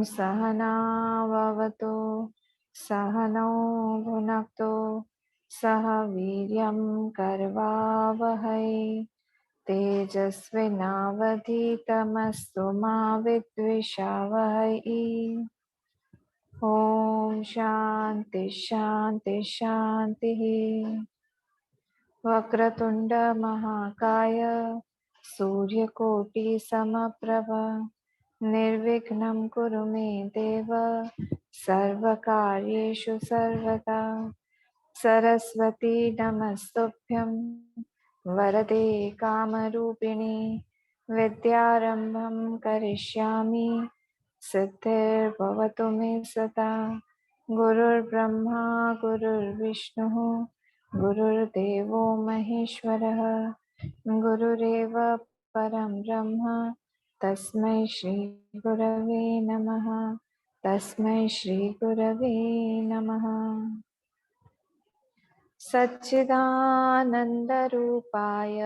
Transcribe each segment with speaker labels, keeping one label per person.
Speaker 1: सहनाववतु सहनौ भुनक्तु सह वीर्यं करवावहै तेजस्विनावधीतमस्तु मा विद्विषावहै। ओम शांति शांति शांति। वक्रतुंड महाकाय सूर्यकोटि समप्रभ निर्विघ्नं कुरु मे देव सर्वकार्येषु सर्वदा। सरस्वती नमस्तुभ्यं वरदे कामरूपिणी विद्यारंभं करिष्यामि सिद्धिर्भवतु मे सदा। गुरुर्ब्रह्मा गुरुर्विष्णुः गुरुर्देवो महेश्वरः गुरुरेव परं ब्रह्म तस्मै श्री गुरवे नमः। तस्मै श्री गुरवे नमः। सच्चिदानन्दरूपाय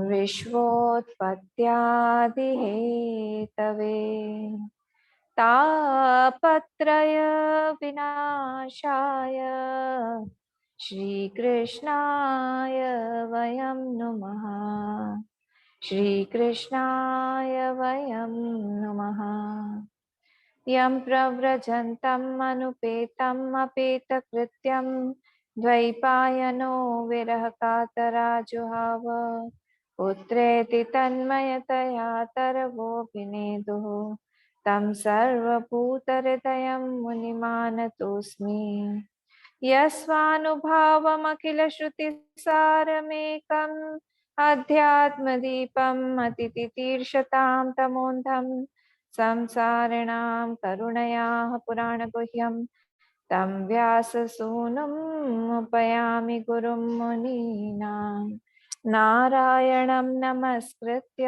Speaker 1: विश्वोत्पत्त्यादिहेतवे तापत्रय विनाशाय श्रीकृष्णाय वयं नुमः। श्रीकृष्णाय वयं नुमः। यं प्रव्रजन्तम् अनुपेतम् अपेतकृत्यं द्वैपायनो विरहकातराजुहाव पुत्रेति तन्मयतया तरवोऽभिनेदुः तं सर्वभूतहृदयं मुनिमानतोऽस्मि। यस्वानुभावमखिलश्रुतिसारमेकम् अध्यात्मदीपम् अतितितीर्षतां तमोन्धं संसारिणां करुणयाः पुराणगुह्यं तं व्याससूनुम् उपयामि गुरुं मुनीनां। नारायणं नमस्कृत्य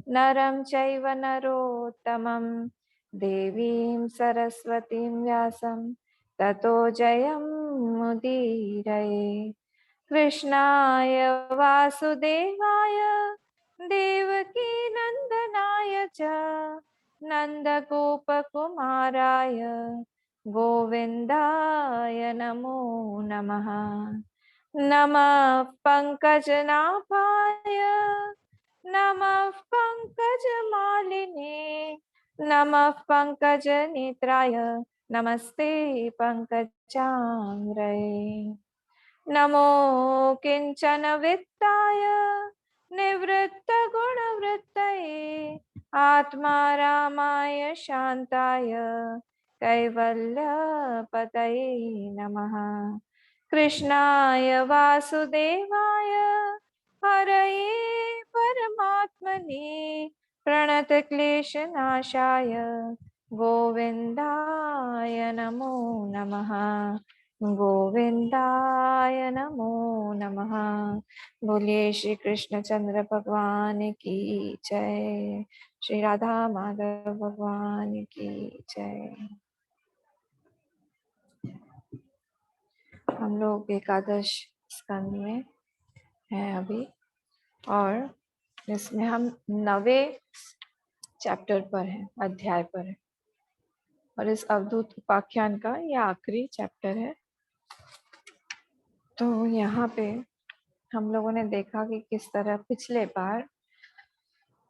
Speaker 1: नरं चैव नरोत्तमं देवीं सरस्वतीं व्यासं ततो जयं मुदीरये। कृष्णाय वासुदेवाय देवकी नन्दनाय च नन्दगोपकुमाराय गोविन्दाय नमो नमः। नमः पङ्कजनाभाय नमः पङ्कजमालिने नमः पङ्कजनेत्राय नमस्ते पङ्कजाङ्ग्रये। नमो किञ्चन वित्ताय निवृत्तगुणवृत्तये आत्मारामाय शान्ताय कैवल्यपतये नमः। कृष्णाय वासुदेवाय हरये परमात्मने प्रणतक्लेशनाशाय गोविन्दाय नमो नमः। गोविंदाय नमो नमः। बोलिए श्री कृष्णचंद्र भगवान की जय। श्री राधा माधव भगवान की जय। हम लोग एकादश स्कंद में हैं अभी और इसमें हम 9वें चैप्टर पर हैं, अध्याय पर हैं और इस अवधूत उपाख्यान का यह आखिरी चैप्टर है। तो यहाँ पे हम लोगों ने देखा कि किस तरह पिछले बार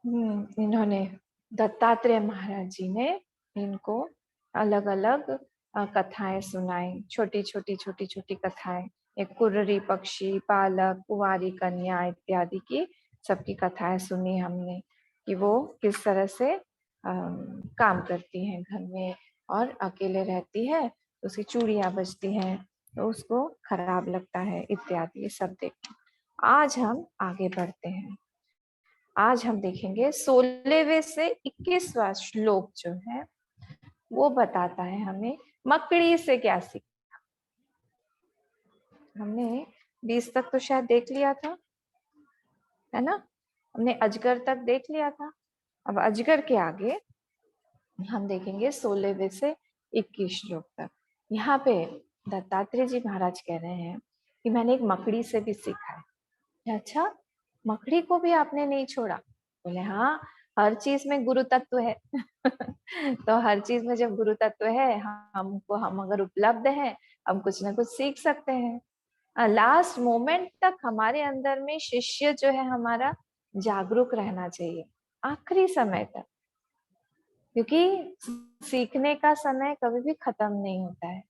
Speaker 1: इन्होंने दत्तात्रेय महाराज जी ने इनको अलग अलग कथाएं सुनाई, छोटी छोटी कथाएं। एक कुर्री पक्षी, बालक, कुंवारी कन्या इत्यादि की सबकी कथाएं सुनी हमने कि वो किस तरह से काम करती हैं घर में और अकेले रहती है, उसकी चूड़ियां बजती हैं तो उसको खराब लगता है इत्यादि, ये सब देखें। आज हम आगे बढ़ते हैं। आज हम देखेंगे 16वें से 21वां श्लोक जो है वो बताता है हमें मकड़ी से क्या सीखा। हमने 20 तक तो शायद देख लिया था, है ना? हमने अजगर तक देख लिया था। अब अजगर के आगे हम देखेंगे 16वें से 21 श्लोक तक। यहाँ पे दत्तात्रेय जी महाराज कह रहे हैं कि मैंने एक मकड़ी से भी सीखा है। अच्छा, मकड़ी को भी आपने नहीं छोड़ा? बोले हाँ, हर चीज में गुरु तत्व है। तो हर चीज में जब गुरु तत्व है, हम अगर उपलब्ध हैं, हम कुछ ना कुछ सीख सकते हैं। लास्ट मोमेंट तक हमारे अंदर में शिष्य जो है हमारा जागरूक रहना चाहिए, आखिरी समय तक, क्योंकि सीखने का समय कभी भी खत्म नहीं होता है।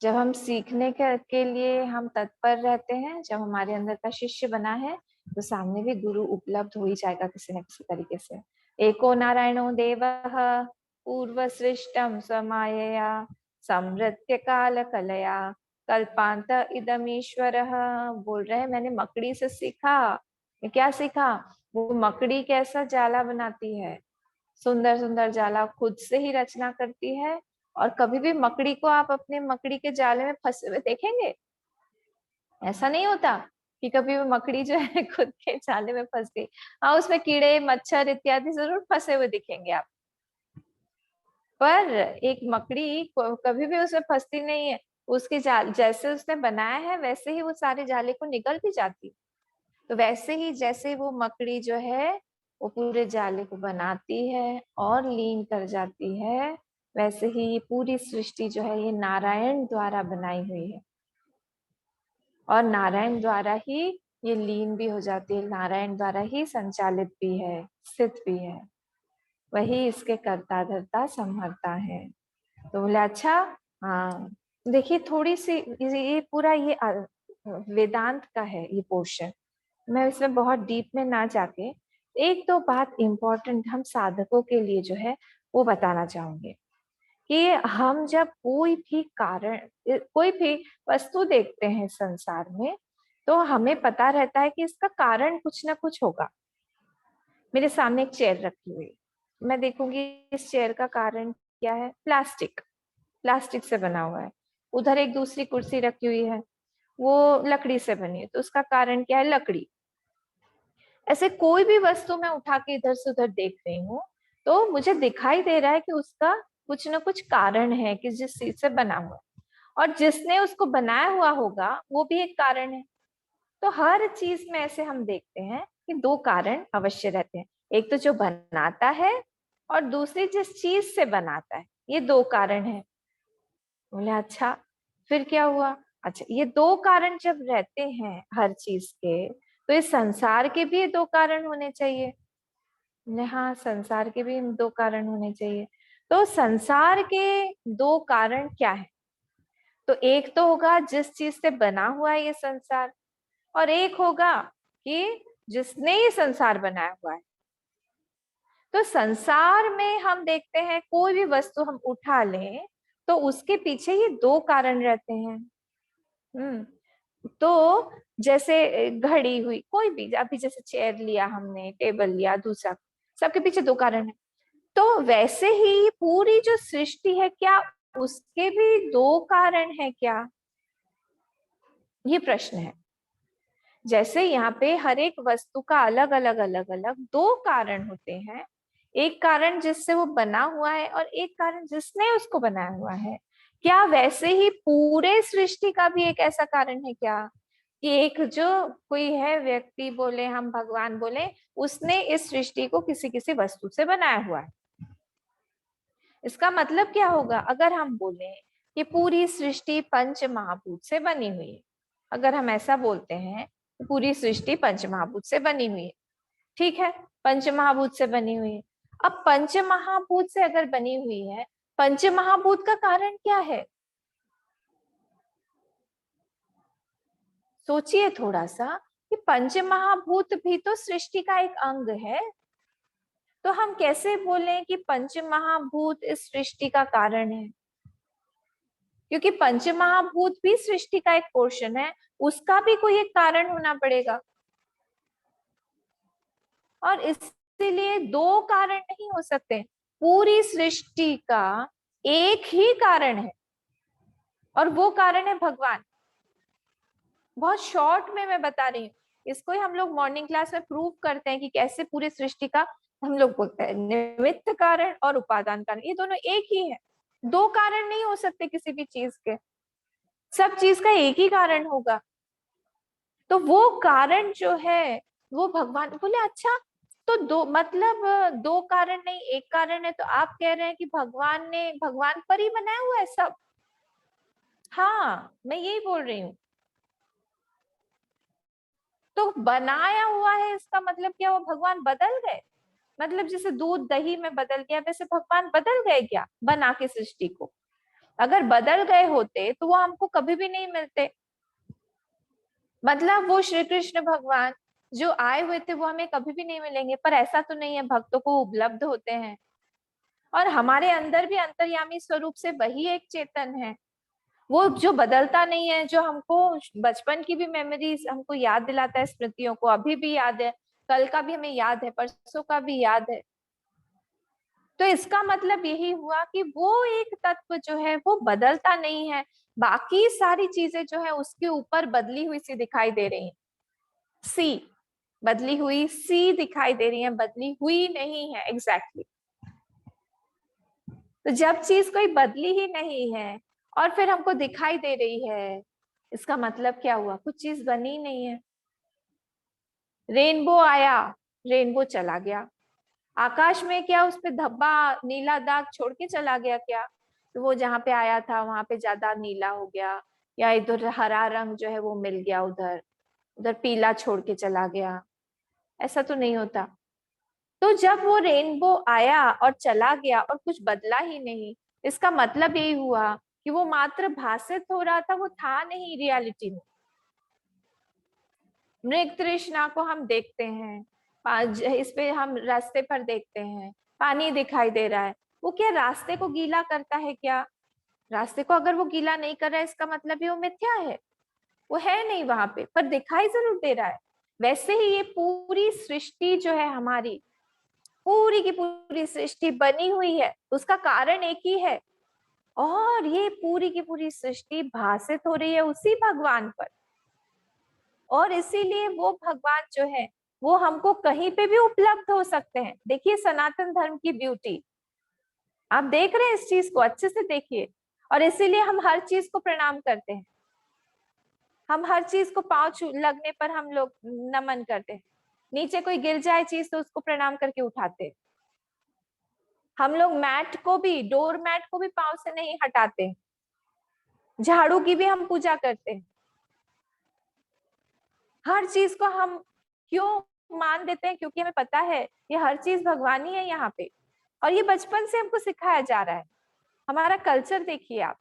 Speaker 1: जब हम सीखने के लिए हम तत्पर रहते हैं, जब हमारे अंदर का शिष्य बना है, तो सामने भी गुरु उपलब्ध हो ही जाएगा किसी न किसी तरीके से। एको नारायणो देवः पूर्व सृष्टम स्वमायया समृत्य काल कलया कल्पांत इदमीश्वरः। बोल रहे हैं मैंने मकड़ी से सीखा। क्या सीखा? वो मकड़ी कैसा जाला बनाती है, सुंदर सुंदर जाला खुद से ही रचना करती है। और कभी भी मकड़ी को आप अपने मकड़ी के जाले में फंसे हुए देखेंगे? ऐसा नहीं होता कि कभी भी मकड़ी जो है खुद के जाले में फंस गई। हाँ, उसमें कीड़े मच्छर इत्यादि जरूर फंसे हुए दिखेंगे आप, पर एक मकड़ी कभी भी उसमें फंसती नहीं है। उसके जाल जैसे उसने बनाया है वैसे ही वो सारे जाले को निकल भी जाती। तो वैसे ही जैसे वो मकड़ी जो है वो पूरे जाले को बनाती है और लीन कर जाती है, वैसे ही ये पूरी सृष्टि जो है ये नारायण द्वारा बनाई हुई है, और नारायण द्वारा ही ये लीन भी हो जाती है, नारायण द्वारा ही संचालित भी है, स्थित भी है। वही इसके कर्ता धर्ता संहर्ता है। तो बोले अच्छा। हाँ, देखिए थोड़ी सी ये पूरा ये वेदांत का है ये पोर्शन। मैं इसमें बहुत डीप में ना जाके एक दो बात इम्पोर्टेंट हम साधकों के लिए जो है वो बताना चाहूंगी, कि हम जब कोई भी कारण, कोई भी वस्तु देखते हैं संसार में, तो हमें पता रहता है कि इसका कारण कुछ ना कुछ होगा। मेरे सामने एक चेयर रखी हुई, मैं देखूंगी इस चेयर का कारण क्या है, प्लास्टिक, प्लास्टिक से बना हुआ है। उधर एक दूसरी कुर्सी रखी हुई है, वो लकड़ी से बनी है, तो उसका कारण क्या है, लकड़ी। ऐसे कोई भी वस्तु मैं उठा के इधर से उधर देख रही हूँ, तो मुझे दिखाई दे रहा है कि उसका कुछ ना कुछ कारण है कि जिस चीज से बना हुआ है, और जिसने उसको बनाया हुआ होगा वो भी एक कारण है। तो हर चीज में ऐसे हम देखते हैं कि दो कारण अवश्य रहते हैं, एक तो जो बनाता है और दूसरी जिस चीज से बनाता है, ये दो कारण है। बोले अच्छा, फिर क्या हुआ? अच्छा, ये दो कारण जब रहते हैं हर चीज के, तो इस संसार के भी दो कारण होने चाहिए। बोले हाँ, संसार के भी दो कारण होने चाहिए। तो संसार के दो कारण क्या है? तो एक तो होगा जिस चीज से बना हुआ है ये संसार, और एक होगा कि जिसने ये संसार बनाया हुआ है। तो संसार में हम देखते हैं कोई भी वस्तु हम उठा लें तो उसके पीछे ये दो कारण रहते हैं। तो जैसे घड़ी हुई, कोई भी, अभी जैसे चेयर लिया हमने, टेबल लिया, दूसरा, सबके पीछे दो कारण है। तो वैसे ही पूरी जो सृष्टि है, क्या उसके भी दो कारण है क्या? ये प्रश्न है। जैसे यहाँ पे हर एक वस्तु का अलग अलग अलग अलग दो कारण होते हैं, एक कारण जिससे वो बना हुआ है और एक कारण जिसने उसको बनाया हुआ है, क्या वैसे ही पूरे सृष्टि का भी एक ऐसा कारण है क्या, कि एक जो कोई है व्यक्ति बोले, हम भगवान बोले, उसने इस सृष्टि को किसी किसी वस्तु से बनाया हुआ है? इसका मतलब क्या होगा अगर हम बोले कि पूरी सृष्टि पंच महाभूत से बनी हुई है? अगर हम ऐसा बोलते हैं कि पूरी सृष्टि पंच महाभूत से बनी हुई है, ठीक है, पंच महाभूत से बनी हुई है। अब पंच महाभूत से अगर बनी हुई है, पंच महाभूत का कारण क्या है? सोचिए थोड़ा सा, कि पंच महाभूत भी तो सृष्टि का एक अंग है। तो हम कैसे बोलें कि पंच महाभूत इस सृष्टि का कारण है? क्योंकि पंच महाभूत भी सृष्टि का एक पोर्शन है, उसका भी कोई एक कारण होना पड़ेगा। और इसीलिए दो कारण नहीं हो सकते, पूरी सृष्टि का एक ही कारण है, और वो कारण है भगवान। बहुत शॉर्ट में मैं बता रही हूँ, इसको ही हम लोग मॉर्निंग क्लास में प्रूव करते हैं कि कैसे पूरी सृष्टि का, हम लोग बोलते हैं निमित्त कारण और उपादान कारण, ये दोनों एक ही है। दो कारण नहीं हो सकते किसी भी चीज के, सब चीज का एक ही कारण होगा। तो वो कारण जो है वो भगवान। बोले अच्छा, तो दो मतलब दो कारण नहीं, एक कारण है। तो आप कह रहे हैं कि भगवान पर ही बनाया हुआ है सब। हाँ, मैं यही बोल रही हूँ। तो बनाया हुआ है इसका मतलब क्या, वो भगवान बदल गए? मतलब जैसे दूध दही में बदल गया, वैसे भगवान बदल गए क्या बना के सृष्टि को? अगर बदल गए होते तो वो हमको कभी भी नहीं मिलते। मतलब वो श्री कृष्ण भगवान जो आए हुए थे वो हमें कभी भी नहीं मिलेंगे, पर ऐसा तो नहीं है, भक्तों को उपलब्ध होते हैं। और हमारे अंदर भी अंतर्यामी स्वरूप से वही एक चेतन है, वो जो बदलता नहीं है, जो हमको बचपन की भी मेमोरीज हमको याद दिलाता है, स्मृतियों को अभी भी याद है, कल का भी हमें याद है, परसों का भी याद है। तो इसका मतलब यही हुआ कि वो एक तत्व जो है वो बदलता नहीं है, बाकी सारी चीजें जो है उसके ऊपर बदली हुई सी दिखाई दे रही हैं। सी बदली हुई सी दिखाई दे रही है, बदली हुई नहीं है। एग्जैक्टली तो जब चीज कोई बदली ही नहीं है और फिर हमको दिखाई दे रही है, इसका मतलब क्या हुआ, कुछ चीज बनी नहीं है। रेनबो आया, रेनबो चला गया। आकाश में क्या उस पे धब्बा नीला दाग छोड़ के चला गया क्या? तो वो जहाँ पे आया था वहां पे ज्यादा नीला हो गया, या इधर हरा रंग जो है वो मिल गया, उधर उधर पीला छोड़ के चला गया? ऐसा तो नहीं होता। तो जब वो रेनबो आया और चला गया और कुछ बदला ही नहीं, इसका मतलब यही हुआ कि वो मात्र भाषित हो रहा था, वो था नहीं रियलिटी में। मृग तृष्णा को हम देखते हैं, इस पे हम रास्ते पर देखते हैं, पानी दिखाई दे रहा है, वो क्या रास्ते को गीला करता है क्या? रास्ते को अगर वो गीला नहीं कर रहा है, इसका मतलब ये वो मिथ्या है, वो है नहीं वहां पे, पर दिखाई जरूर दे रहा है। वैसे ही ये पूरी सृष्टि जो है हमारी, पूरी की पूरी सृष्टि बनी हुई है, उसका कारण एक ही है, और ये पूरी की पूरी सृष्टि भाषित हो रही है उसी भगवान पर। और इसीलिए वो भगवान जो है वो हमको कहीं पे भी उपलब्ध हो सकते हैं। देखिए सनातन धर्म की ब्यूटी, आप देख रहे हैं इस चीज को, अच्छे से देखिए। और इसीलिए हम हर चीज को प्रणाम करते हैं, हम हर चीज को पांव लगने पर हम लोग नमन करते हैं। नीचे कोई गिर जाए चीज तो उसको प्रणाम करके उठाते हैं। हम लोग मैट को भी, डोर मैट को भी पांव से नहीं हटाते हैं। झाड़ू की भी हम पूजा करते हैं। हर चीज को हम क्यों मान देते हैं? क्योंकि हमें पता है ये हर चीज भगवान ही है यहाँ पे, और ये बचपन से हमको सिखाया जा रहा है। हमारा कल्चर देखिए आप।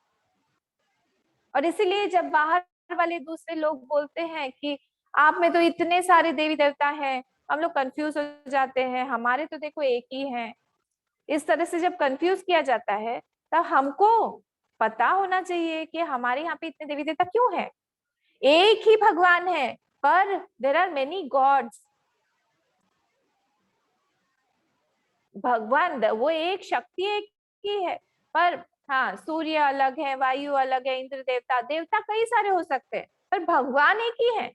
Speaker 1: और इसीलिए जब बाहर वाले दूसरे लोग बोलते हैं कि आप में तो इतने सारे देवी देवता हैं, हम लोग कंफ्यूज हो जाते हैं, हमारे तो देखो एक ही है। इस तरह से जब कंफ्यूज किया जाता है, तब हमको पता होना चाहिए कि हमारे यहाँ पे इतने देवी देवता क्यों है। एक ही भगवान है, पर देर आर मेनी गॉड्स। भगवान वो एक शक्ति एक ही है, पर हाँ सूर्य अलग है, वायु अलग है, इंद्र देवता, देवता कई सारे हो सकते हैं, पर भगवान एक ही है।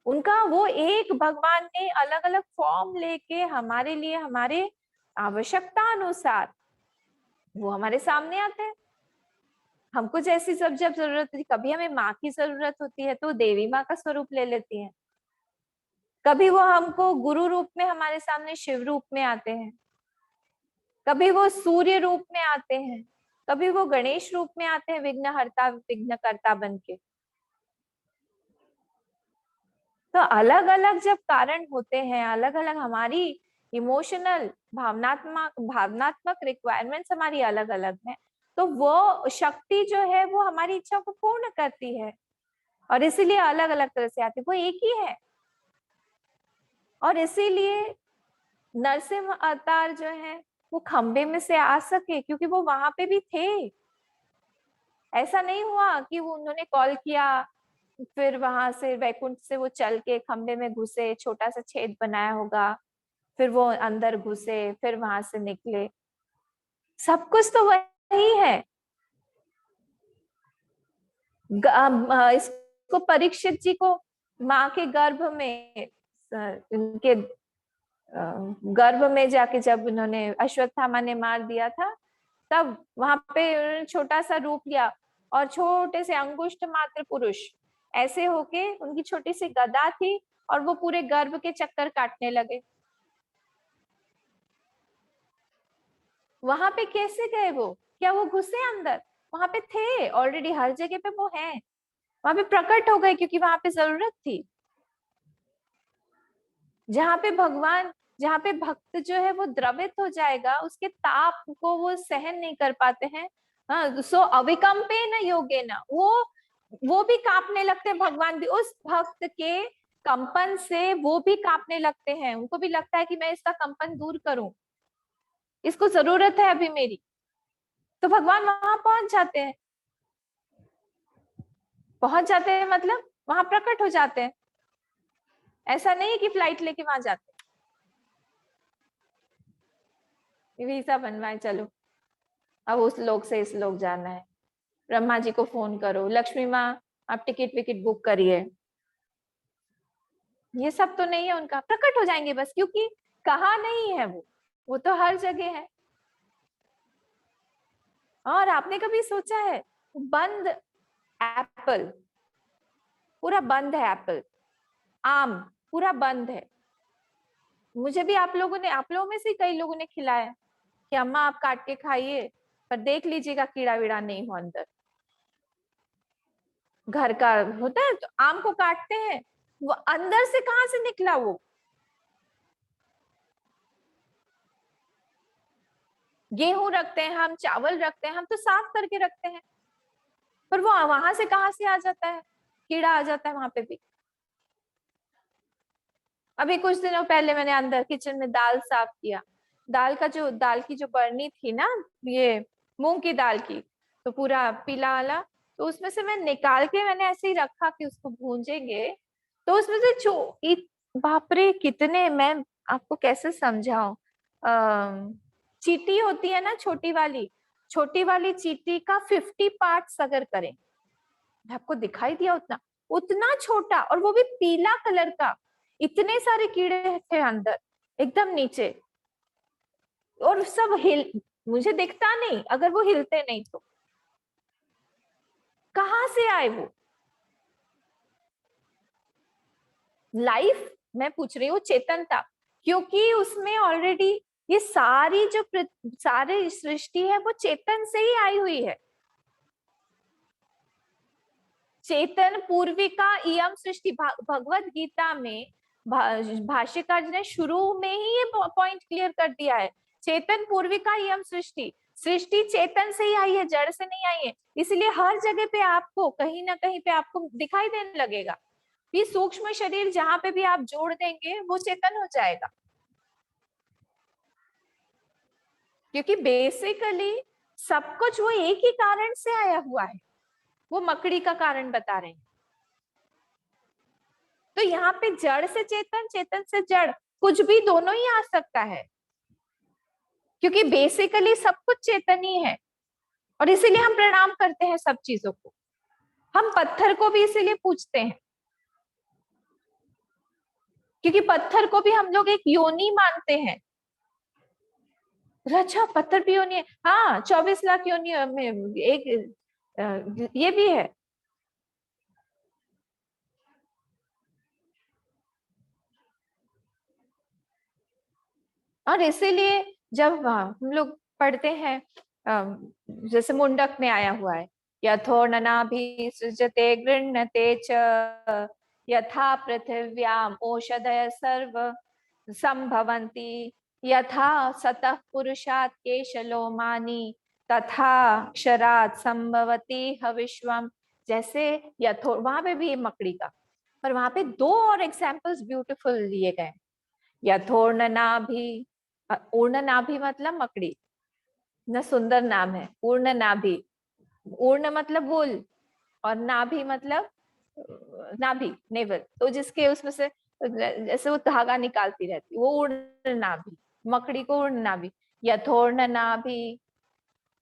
Speaker 1: उनका वो एक भगवान ने अलग अलग फॉर्म लेके हमारे लिए, हमारे आवश्यकता अनुसार वो हमारे सामने आते हैं। हमको जैसी सब जब जरूरत होती, कभी हमें माँ की जरूरत होती है तो देवी माँ का स्वरूप ले लेती है। कभी वो हमको गुरु रूप में हमारे सामने शिव रूप में आते हैं, कभी वो सूर्य रूप में आते हैं, कभी वो गणेश रूप में आते हैं, विघ्न हरता विघ्न करता बन के। तो अलग अलग जब कारण होते हैं, अलग अलग हमारी इमोशनल भावनात्मक भावनात्मक रिक्वायरमेंट्स हमारी अलग अलग हैं, तो वो शक्ति जो है वो हमारी इच्छा को पूर्ण करती है, और इसीलिए अलग अलग तरह से आती है, वो एक ही है। और इसीलिए नरसिंह अवतार जो है वो खंबे में से आ सके, क्योंकि वो वहां पे भी थे। ऐसा नहीं हुआ कि वो उन्होंने कॉल किया फिर वहां से वैकुंठ से वो चल के खंबे में घुसे, छोटा सा छेद बनाया होगा, फिर वो अंदर घुसे, फिर वहां से निकले। सब कुछ तो वही है। इसको परीक्षित जी को माँ के गर्भ में, उनके गर्भ में जाके जब उन्होंने अश्वत्थामा ने मार दिया था, तब वहां पे उन्होंने छोटा सा रूप लिया, और छोटे से अंगुष्ठ मात्र पुरुष ऐसे होके, उनकी छोटी सी गदा थी, और वो पूरे गर्भ के चक्कर काटने लगे। वहां पे कैसे गए वो? क्या वो घुसे अंदर? वहां पे थे ऑलरेडी, हर जगह पे वो हैं, वहां पे प्रकट हो गए क्योंकि वहां पे जरूरत थी। जहाँ पे भगवान, जहाँ पे भक्त जो है वो द्रवित हो जाएगा, उसके ताप को वो सहन नहीं कर पाते हैं। हाँ, सो अविकम्पे न योगे न, वो भी कांपने लगते हैं, भगवान भी उस भक्त के कंपन से वो भी कांपने लगते हैं। उनको भी लगता है कि मैं इसका कंपन दूर करूं, इसको जरूरत है अभी मेरी। तो भगवान वहां पहुंच जाते हैं। पहुंच जाते हैं मतलब वहां प्रकट हो जाते हैं। ऐसा नहीं है कि फ्लाइट लेके वहां जाते हैं, वीजा बनवाए चलो अब उस लोग से इस लोग जाना है, ब्रह्मा जी को फोन करो, लक्ष्मी माँ आप टिकट विकेट बुक करिए। ये सब तो नहीं है उनका, प्रकट हो जाएंगे बस, क्योंकि कहा नहीं है वो तो हर जगह है। और आपने कभी सोचा है, बंद एप्पल, पूरा बंद है एप्पल, आम पूरा बंद है, मुझे भी आप लोगों ने, आप लोगों में से कई लोगों ने खिलाया कि अम्मा आप काट के खाइए, पर देख लीजिएगा कीड़ा वीड़ा नहीं हो अंदर। घर का होता है तो आम को काटते हैं, वो अंदर से कहां से निकला वो? गेहूं रखते हैं हम, चावल रखते हैं हम, तो साफ करके रखते हैं, पर वो वहां से कहां से आ जाता है? कीड़ा आ जाता है वहां पे भी। अभी कुछ दिनों पहले मैंने अंदर किचन में दाल साफ किया, दाल की जो बरनी थी ना, ये मूंग की दाल की, तो पूरा पीला वाला, तो उसमें से मैं निकाल के मैंने ऐसे ही रखा कि उसको भूंजेंगे, तो उसमें से बाप रे कितने, मैं आपको कैसे समझाऊं, चींटी होती है ना छोटी वाली चींटी का 50 पार्ट्स अगर करें, आपको दिखाई दिया उतना, उतना छोटा, और वो भी पीला कलर का, इतने सारे कीड़े थे अंदर एकदम नीचे, और सब मुझे दिखता नहीं अगर वो हिलते नहीं तो। कहां से आए वो? लाइफ, मैं पूछ रही हूँ चेतनता, क्योंकि उसमें ऑलरेडी ये सारी जो सारी सृष्टि है वो चेतन से ही आई हुई है। चेतन पूर्विका इयम सृष्टि, भगवत गीता में भाष्यकार ने शुरू में ही ये पॉइंट क्लियर कर दिया है, चेतन पूर्विका इयम सृष्टि, सृष्टि चेतन से ही आई है, जड़ से नहीं आई है। इसलिए हर जगह पे आपको कहीं ना कहीं पे आपको दिखाई देने लगेगा, ये सूक्ष्म शरीर जहां पे भी आप जोड़ देंगे वो चेतन हो जाएगा, क्योंकि बेसिकली सब कुछ वो एक ही कारण से आया हुआ है। वो मकड़ी का कारण बता रहे हैं, तो यहाँ पे जड़ से चेतन, चेतन से जड़, कुछ भी दोनों ही आ सकता है, क्योंकि बेसिकली सब कुछ चेतन ही है। और इसीलिए हम प्रणाम करते हैं सब चीजों को, हम पत्थर को भी इसीलिए पूछते हैं, क्योंकि पत्थर को भी हम लोग एक योनि मानते हैं। अच्छा, पत्थर भी योनि है, हाँ 24 लाख योनि में एक ये भी है। और इसीलिए जब हम लोग पढ़ते हैं, जैसे मुंडक में आया हुआ है, यथोर्णनाभि सृजते गृह्णते च, यथा पृथिव्याम ओषधय सर्व संभवन्ति, यथा सतः पुरुषात् केशलोमानि, तथा क्षरात् संभवति हविष्वम। जैसे यथो, वहां पे भी है मकड़ी का, पर वहां पे दो और एग्जाम्पल्स ब्यूटीफुल लिए गए। यथोर्णनाभि, ऊर्ण नाभि मतलब मकड़ी, न सुंदर नाम है ऊर्ण नाभि, ऊर्ण मतलब वूल, और नाभि मतलब नाभि नेवल, तो जिसके उसमें से जैसे वो धागा निकालती रहती वो ऊर्ण नाभि, मकड़ी को ऊर्ण नाभि। यथोर्ण नाभि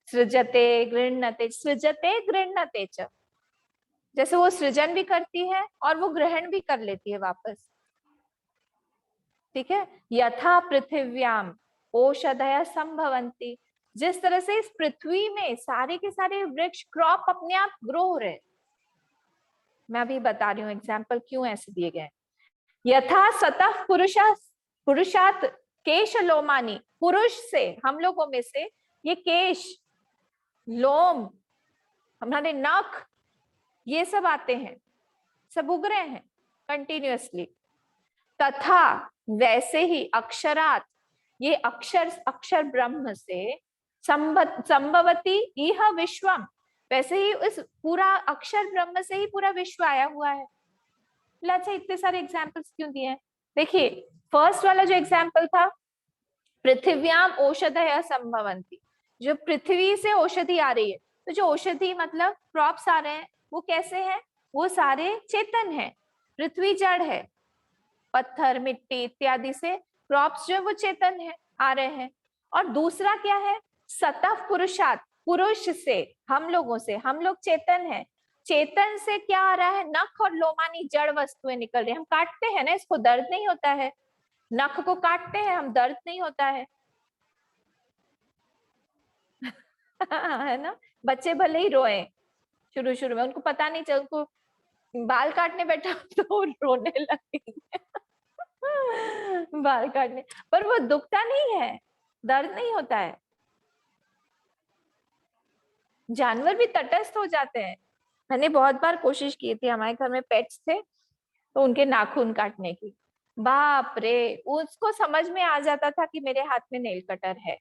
Speaker 1: सृजते गृह्णते, सृजते गृह्णते च, जैसे वो सृजन भी करती है और वो ग्रहण भी कर लेती है वापस, ठीक है। यथा पृथिव्याम औषधय संभवंती, जिस तरह से इस पृथ्वी में सारे के सारे वृक्ष क्रॉप अपने आप ग्रो हो रहे, मैं अभी बता रही हूँ एग्जाम्पल क्यों ऐसे दिए गए। यथा सतः पुरुषात केश लोमानी, पुरुष से, हम लोगों में से ये केश, लोम, हमारे नख, ये सब आते हैं, सब उग रहे हैं कंटिन्यूअसली। तथा वैसे ही अक्षरात, ये अक्षर ब्रह्म से संभवती इह विश्वम, वैसे ही इस पूरा अक्षर ब्रह्म से ही पूरा विश्व आया हुआ है। अच्छा, इतने सारे एग्जाम्पल्स क्यों दिए हैं? देखिए, फर्स्ट वाला जो एग्जाम्पल था, पृथिव्याम औषधय संभवंती, जो पृथ्वी से औषधि आ रही है, तो जो औषधि मतलब क्रॉप्स आ रहे हैं वो कैसे हैं? वो सारे चेतन है। पृथ्वी जड़ है, पत्थर मिट्टी इत्यादि से क्रॉप्स जो है वो चेतन है, आ रहे हैं। और दूसरा क्या है? सतः पुरुषात, पुरुष से, हम लोगों से, हम लोग चेतन है, चेतन से क्या आ रहा है? नख और लोमानी जड़ वस्तुएं निकल रही है। हम काटते हैं ना, इसको दर्द नहीं होता है, नख को काटते हैं हम, दर्द नहीं होता है है ना? बच्चे भले ही रोए शुरू शुरू में, उनको पता नहीं चल, उनको बाल काटने बैठा तो रोने लगेंगे बाल काटने पर वो दुखता नहीं है, दर्द नहीं होता है। जानवर भी तटस्थ हो जाते हैं। मैंने बहुत बार कोशिश की थी, हमारे घर में पेट्स थे तो उनके नाखून काटने की, बाप रे, उसको समझ में आ जाता था कि मेरे हाथ में नेल कटर है।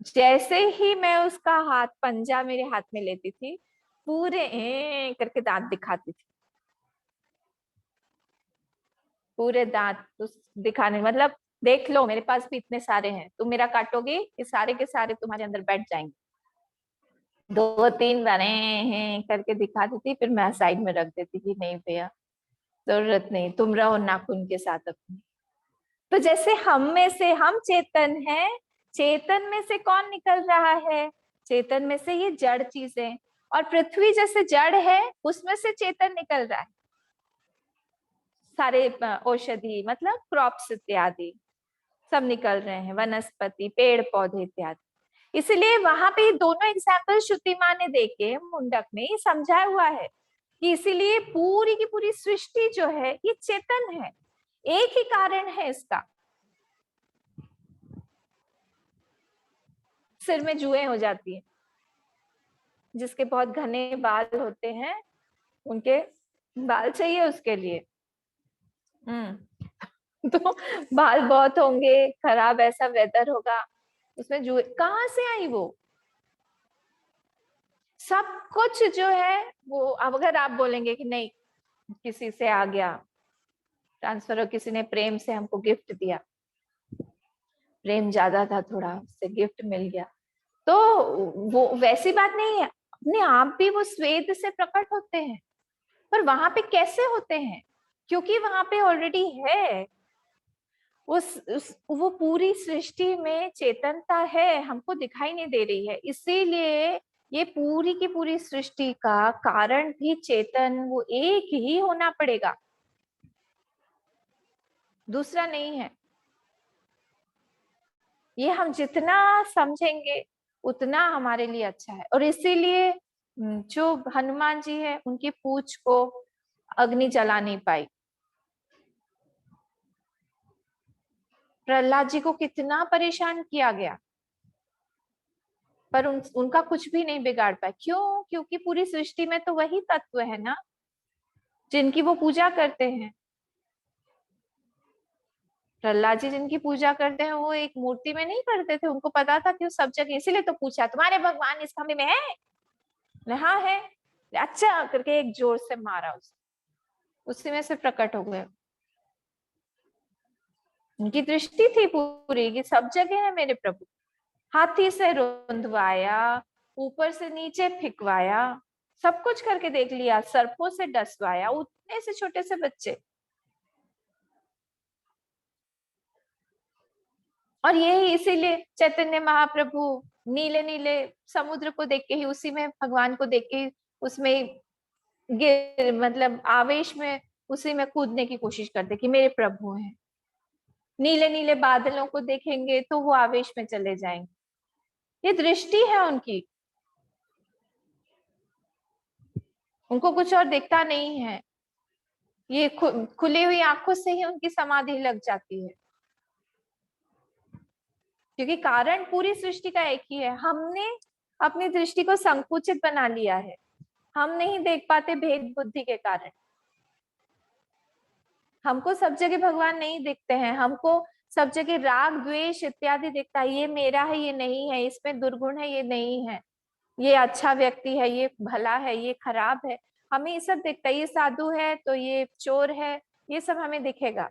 Speaker 1: जैसे ही मैं उसका हाथ, पंजा मेरे हाथ में लेती थी, पूरे करके दांत दिखाती थी, पूरे दांत दिखाने, मतलब देख लो मेरे पास भी इतने सारे हैं, तुम मेरा काटोगे ये सारे के सारे तुम्हारे अंदर बैठ जाएंगे। दो तीन बार हैं करके दिखाती थी, फिर मैं साइड में रख देती कि नहीं भैया, जरूरत नहीं, तुम रहो नाखून के साथ अपने। तो जैसे हम में से, हम चेतन है, चेतन में से कौन निकल रहा है? चेतन में से ये जड़ चीजें, और पृथ्वी जैसे जड़ है उसमें से चेतन निकल रहा है, सारे औषधि मतलब क्रॉप्स इत्यादि सब निकल रहे हैं, वनस्पति पेड़ पौधे इत्यादि। इसलिए वहां पे दोनों एग्जाम्पल श्रुति माँ ने देके मुंडक में ये समझाया हुआ है कि इसीलिए पूरी की पूरी सृष्टि जो है ये चेतन है, एक ही कारण है इसका। सिर में जुएं हो जाती है, जिसके बहुत घने बाल होते हैं, उनके बाल चाहिए उसके लिए। तो बाल बहुत होंगे, खराब ऐसा वेदर होगा, उसमें जुए कहाँ से आई? वो सब कुछ जो है वो, अब अगर आप बोलेंगे कि नहीं किसी से आ गया ट्रांसफर, और किसी ने प्रेम से हमको गिफ्ट दिया, प्रेम ज्यादा था थोड़ा, उससे गिफ्ट मिल गया, तो वो वैसी बात नहीं है, अपने आप भी वो स्वेद से प्रकट होते हैं। पर वहां पे कैसे होते हैं? क्योंकि वहां पे ऑलरेडी है वो पूरी सृष्टि में चेतनता है, हमको दिखाई नहीं दे रही है, इसीलिए ये पूरी की पूरी सृष्टि का कारण भी चेतन, वो एक ही होना पड़ेगा, दूसरा नहीं है। ये हम जितना समझेंगे उतना हमारे लिए अच्छा है। और इसीलिए जो हनुमान जी है उनकी पूंछ को अग्नि जला नहीं पाई, प्रहलाद जी को कितना परेशान किया गया, पर उनका कुछ भी नहीं बिगाड़ पाया। क्यों? क्योंकि पूरी सृष्टि में तो वही तत्व है ना जिनकी वो पूजा करते हैं। प्रहलाद जी जिनकी पूजा करते हैं वो एक मूर्ति में नहीं करते थे, उनको पता था कि वो सब जगह, इसीलिए तो पूछा तुम्हारे भगवान इस कमरे में है? हाँ है। अच्छा करके एक जोर से मारा, उसी में से प्रकट हो गए। उनकी दृष्टि थी पूरी कि सब जगह है मेरे प्रभु। हाथी से रुंधवाया, ऊपर से नीचे फिकवाया, सब कुछ करके देख लिया, सर्पों से डसवाया, उतने से छोटे से बच्चे। और यही इसीलिए चैतन्य महाप्रभु नीले नीले समुद्र को देख के ही, उसी में भगवान को देख के उसमें मतलब आवेश में उसी में कूदने की कोशिश करते कि मेरे प्रभु हैं। नीले नीले बादलों को देखेंगे तो वो आवेश में चले जाएंगे, ये दृष्टि है उनकी, उनको कुछ और दिखता नहीं है। ये खुली हुई आंखों से ही उनकी समाधि लग जाती है, क्योंकि कारण पूरी सृष्टि का एक ही है। हमने अपनी दृष्टि को संकुचित बना लिया है, हम नहीं देख पाते भेद बुद्धि के कारण। हमको सब जगह भगवान नहीं दिखते हैं, हमको सब जगह राग द्वेष इत्यादि दिखता है। ये मेरा है, ये नहीं है, इसमें दुर्गुण है, ये नहीं है, ये अच्छा व्यक्ति है, ये भला है, ये खराब है, हमें ये सब दिखता है। ये साधु है तो ये चोर है, ये सब हमें दिखेगा।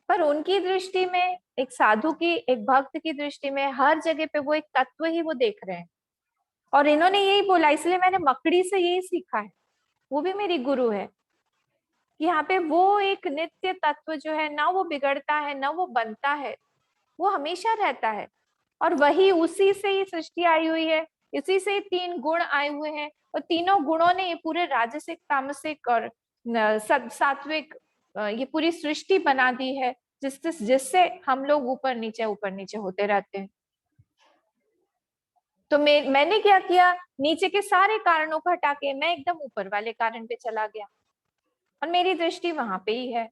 Speaker 1: पर उनकी दृष्टि में, एक साधु की, एक भक्त की दृष्टि में हर जगह पे वो एक तत्व ही वो देख रहे हैं। और इन्होंने यही बोला, इसलिए मैंने मकड़ी से यही सीखा है, वो भी मेरी गुरु है, कि यहाँ पे वो एक नित्य तत्व जो है ना, वो बिगड़ता है ना वो बनता है, वो हमेशा रहता है। और वही, उसी से ही सृष्टि आई हुई है, इसी से तीन गुण आए हुए हैं, और तीनों गुणों ने ये पूरे राजसिक तामसिक और सात्विक ये पूरी सृष्टि बना दी है, जिससे जिससे हम लोग ऊपर नीचे होते रहते हैं। तो मैंने क्या किया, नीचे के सारे कारणों को हटा के मैं एकदम ऊपर वाले कारण पे चला गया, और मेरी दृष्टि वहां पे ही है।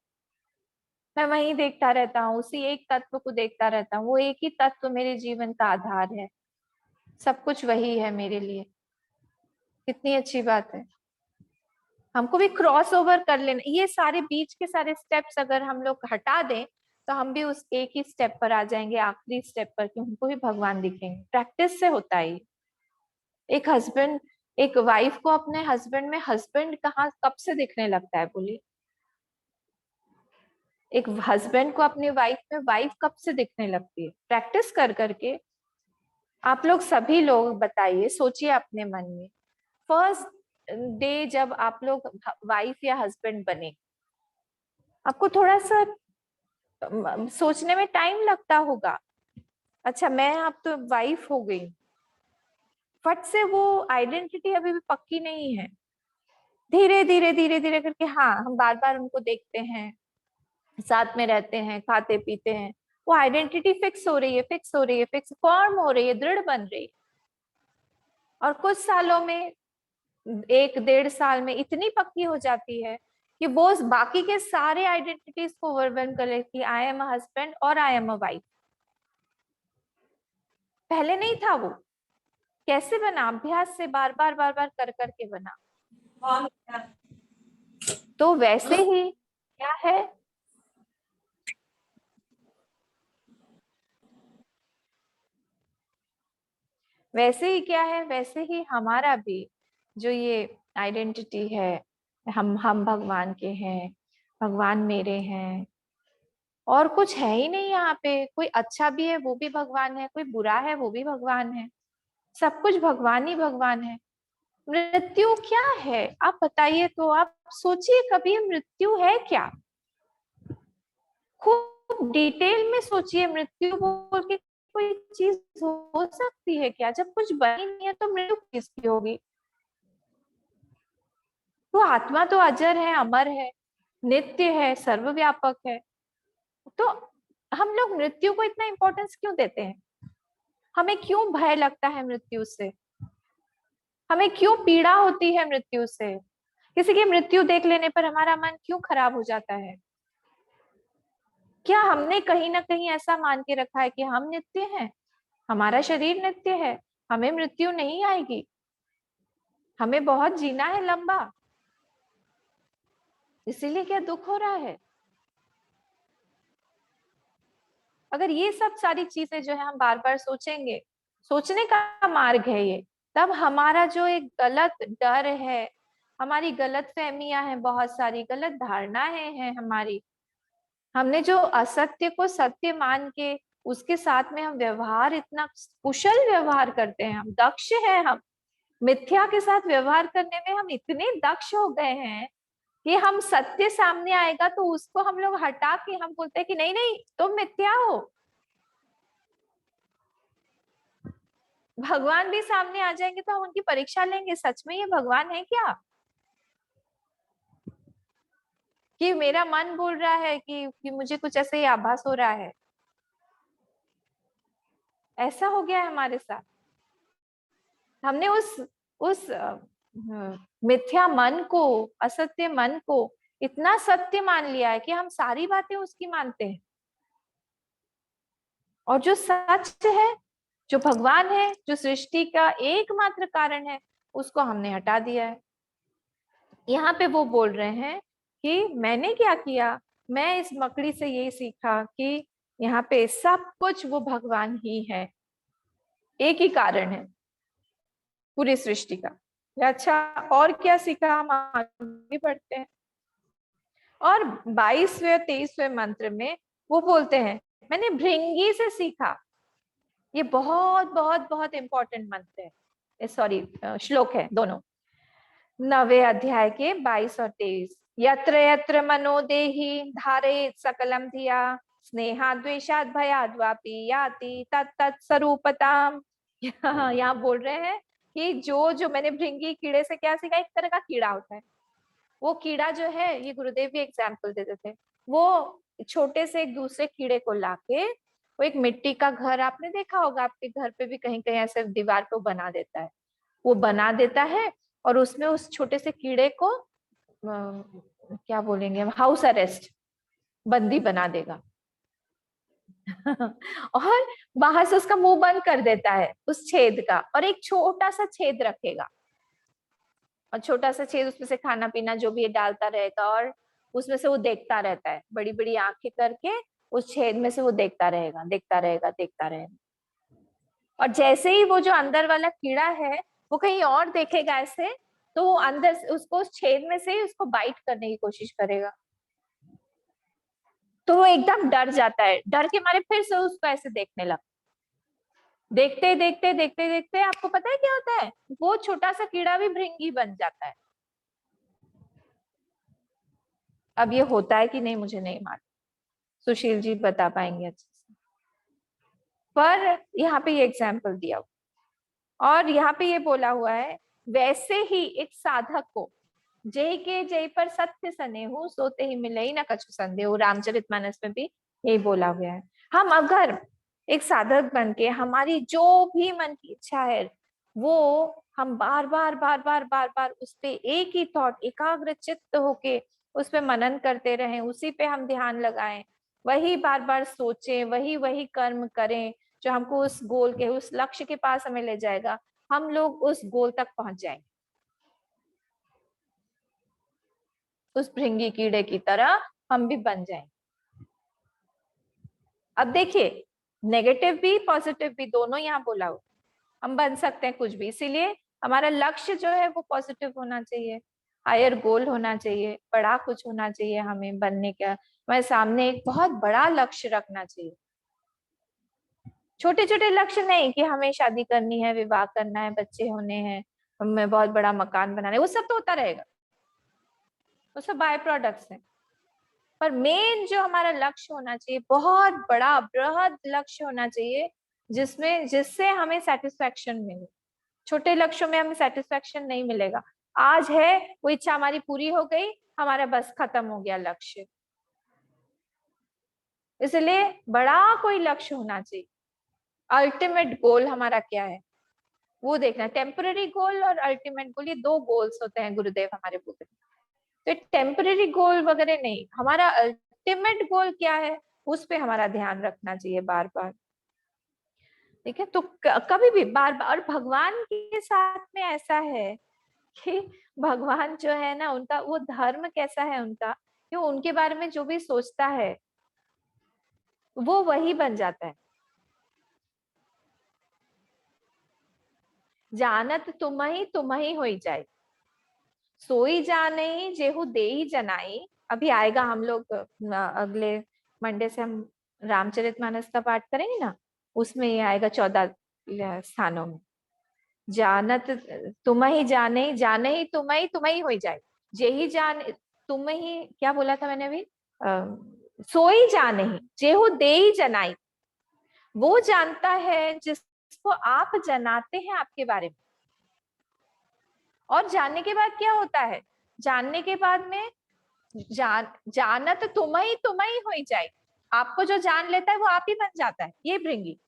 Speaker 1: मैं वहीं देखता रहता हूँ, उसी एक तत्व को देखता रहता हूँ। वो एक ही तत्व मेरे जीवन का आधार है, सब कुछ वही है मेरे लिए। कितनी अच्छी बात है। हमको भी क्रॉस ओवर कर लेना, ये सारे बीच के सारे स्टेप्स अगर हम लोग हटा दें तो हम भी उस एक ही स्टेप पर आ जाएंगे, आखिरी स्टेप पर, कि हमको भी भगवान दिखेंगे। प्रैक्टिस से होता है। एक हस्बैंड, एक वाइफ को अपने हस्बैंड में हस्बैंड कहाँ कब से दिखने लगता है, बोलिए? एक हस्बैंड को अपनी वाइफ में वाइफ कब से दिखने लगती है? प्रैक्टिस कर करके। आप लोग सभी लोग बताइए, सोचिए अपने मन में, फर्स्ट डे जब आप लोग वाइफ या हस्बैंड बने, आपको थोड़ा सा सोचने में टाइम लगता होगा। अच्छा, मैं अब तो वाइफ हो गई, फट से वो आइडेंटिटी अभी भी पक्की नहीं है। धीरे धीरे धीरे धीरे करके, हाँ, हम बार बार उनको देखते हैं, साथ में रहते हैं, खाते पीते हैं, वो आइडेंटिटी फिक्स हो रही है, फिक्स हो रही है, फिक्स फॉर्म हो रही है, दृढ़ बन रही है। और कुछ सालों में, 1-1.5 साल में इतनी पक्की हो जाती है कि वो बाकी के सारे आइडेंटिटीज को ओवरवेलम कर लेती है। आई एम अ हस्बैंड और आई एम अ वाइफ। पहले नहीं था वो। कैसे बना? अभ्यास से, बार बार कर करके बना। तो वैसे ही क्या है, वैसे ही क्या है, वैसे ही हमारा भी जो ये आइडेंटिटी है, हम भगवान के हैं, भगवान मेरे हैं, और कुछ है ही नहीं यहाँ पे। कोई अच्छा भी है वो भी भगवान है, कोई बुरा है वो भी भगवान है, सब कुछ भगवान ही भगवान है। मृत्यु क्या है, आप बताइए तो, आप सोचिए कभी, मृत्यु है क्या? खूब डिटेल में सोचिए, मृत्यु बोल के कोई चीज हो सकती है क्या? जब कुछ बनी नहीं है तो मृत्यु किसकी होगी? तो आत्मा तो अजर है, अमर है, नित्य है, सर्वव्यापक है। तो हम लोग मृत्यु को इतना इंपॉर्टेंस क्यों देते हैं? हमें क्यों भय लगता है मृत्यु से? हमें क्यों पीड़ा होती है मृत्यु से? किसी की मृत्यु देख लेने पर हमारा मन क्यों खराब हो जाता है? क्या हमने कहीं ना कहीं ऐसा मान के रखा है कि हम नित्य हैं, हमारा शरीर नित्य है, हमें मृत्यु नहीं आएगी, हमें बहुत जीना है लंबा, इसीलिए क्या दुख हो रहा है? अगर ये सब सारी चीजें जो है हम बार बार सोचेंगे, सोचने का मार्ग है ये, तब हमारा जो एक गलत डर है, हमारी गलत फहमियां हैं, बहुत सारी गलत धारणाएं हैं हमारी, हमने जो असत्य को सत्य मान के उसके साथ में हम व्यवहार, इतना कुशल व्यवहार करते हैं, हम दक्ष हैं, हम मिथ्या के साथ व्यवहार करने में हम इतने दक्ष हो गए हैं कि हम सत्य सामने आएगा तो उसको हम लोग हटा के हम बोलते हैं कि नहीं नहीं, तुम मिथ्या हो। भगवान भी सामने आ जाएंगे तो हम उनकी परीक्षा लेंगे, सच में ये भगवान है क्या? कि मेरा मन बोल रहा है कि मुझे कुछ ऐसे ही आभास हो रहा है। ऐसा हो गया है हमारे साथ। हमने उस मिथ्या मन को, असत्य मन को इतना सत्य मान लिया है कि हम सारी बातें उसकी मानते हैं। और जो सच है, जो भगवान है, जो सृष्टि का एकमात्र कारण है, उसको हमने हटा दिया है। यहाँ पे वो बोल रहे हैं कि मैंने क्या किया, मैं इस मकड़ी से यही सीखा कि यहाँ पे सब कुछ वो भगवान ही है, एक ही कारण है पूरी सृष्टि का। अच्छा, और क्या सीखा, हम आगे बढ़ते हैं। और 22वें 23वें मंत्र में वो बोलते हैं मैंने भृंगी से सीखा। ये बहुत बहुत बहुत इंपॉर्टेंट मंत्र है, सॉरी श्लोक है दोनों। 9वें अध्याय के 22 और 23। यत्र यत्र मनोदेहि धारयेत सकलम धिया स्नेहा द्वेषाद भयाद वापि याति तत्तत् स्वरूपताम। यहाँ बोल रहे हैं कि जो जो मैंने भृंगी कीड़े से क्या सीखा, एक तरह का कीड़ा होता है। वो कीड़ा जो है, ये गुरुदेव भी एग्जाम्पल देते थे, वो छोटे से एक दूसरे कीड़े को लाके, वो एक मिट्टी का घर, आपने देखा होगा आपके घर पे भी कहीं कहीं ऐसे दीवार पे बना देता है, वो बना देता है और उसमें उस छोटे से कीड़े को क्या बोलेंगे, हाउस अरेस्ट, बंदी बना देगा। और बाहर से उसका मुंह बंद कर देता है उस छेद का, और एक छोटा सा छेद रखेगा, और छोटा सा छेद, उसमें से खाना पीना जो भी डालता रहेगा, और उसमें से वो देखता रहता है, बड़ी बड़ी आंखें करके उस छेद में से वो देखता रहेगा, देखता रहेगा, देखता रहेगा। और जैसे ही वो जो अंदर वाला कीड़ा है वो कहीं और देखेगा ऐसे, तो वो अंदर से उसको उस छेद में से ही उसको बाइट करने की कोशिश करेगा। तो वो एकदम डर जाता है, डर के मारे फिर से उसको ऐसे देखने लगता। देखते देखते देखते देखते आपको पता है क्या होता है, वो छोटा सा कीड़ा भी भृंगी बन जाता है। अब ये होता है कि नहीं मुझे नहीं मालूम, सुशील जी बता पाएंगे अच्छे से। पर यहाँ पे ये एग्जाम्पल दिया हुआ, और यहाँ पे ये बोला हुआ है वैसे ही एक साधक को जय के जय पर सत्य सनेहु सोते ही मिले ही न कछु संदेह। रामचरितमानस में भी यही बोला हुआ है। हम अगर एक साधक बन के हमारी जो भी मन की इच्छा है, वो हम बार बार बार बार बार बार उस पे एक ही थॉट एकाग्र चित्त होके उस पे मनन करते रहें, उसी पे हम ध्यान लगाएं, वही बार बार सोचें, वही वही कर्म करें जो हमको उस गोल के, उस लक्ष्य के पास हमें ले जाएगा, हम लोग उस गोल तक पहुंच जाएंगे, उस भृंगी कीड़े की तरह हम भी बन जाएंगे। अब देखिए, नेगेटिव भी पॉजिटिव भी दोनों यहाँ बोला हुआ, हम बन सकते हैं कुछ भी, इसीलिए हमारा लक्ष्य जो है वो पॉजिटिव होना चाहिए, हायर गोल होना चाहिए, बड़ा कुछ होना चाहिए, हमें बनने का हमारे सामने एक बहुत बड़ा लक्ष्य रखना चाहिए। छोटे छोटे लक्ष्य नहीं कि हमें शादी करनी है, विवाह करना है, बच्चे होने हैं, हमें बहुत बड़ा मकान बनाना है, वो सब तो होता रहेगा, वो सब बाय प्रोडक्ट्स हैं। पर मेन जो हमारा लक्ष्य होना चाहिए, बहुत बड़ा बृहद लक्ष्य होना चाहिए, जिससे हमें सेटिस्फेक्शन मिले। छोटे लक्ष्यों में हमें सेटिस्फेक्शन नहीं मिलेगा। आज है वो इच्छा हमारी पूरी हो गई, हमारा बस खत्म हो गया लक्ष्य। इसलिए बड़ा कोई लक्ष्य होना चाहिए, अल्टीमेट गोल हमारा क्या है वो देखना। टेम्पररी गोल और अल्टीमेट गोल, ये दो गोल्स होते हैं गुरुदेव हमारे बोलते हैं। तो टेम्पररी गोल वगैरह नहीं, हमारा अल्टीमेट गोल क्या है उस पे हमारा ध्यान रखना चाहिए बार बार। ठीक है, तो कभी भी बार बार। और भगवान के साथ में ऐसा है कि भगवान जो है ना, उनका वो धर्म कैसा है उनका, कि उनके बारे में जो भी सोचता है वो वही बन जाता है। जानत तुम ही होई जाए, सोई जाने जेहू दे ही जनाई। अभी आएगा, हम लोग अगले मंडे से हम रामचरितमानस का पाठ करेंगे ना, उसमें ये आएगा 14 स्थानों में। जानत तुम ही जाने ही तुम ही हो जाए, जे ही जान तुम ही, क्या बोला था मैंने अभी, सोई जाने ही जेहू दे ही जनाई। वो जानता है जिसको आप जनाते हैं आपके बारे में। और जानने के बाद क्या होता है, जानने के बाद में जानत तुम ही हो जाए, आपको जो जान लेता है वो आप ही बन जाता है, ये भृंगी।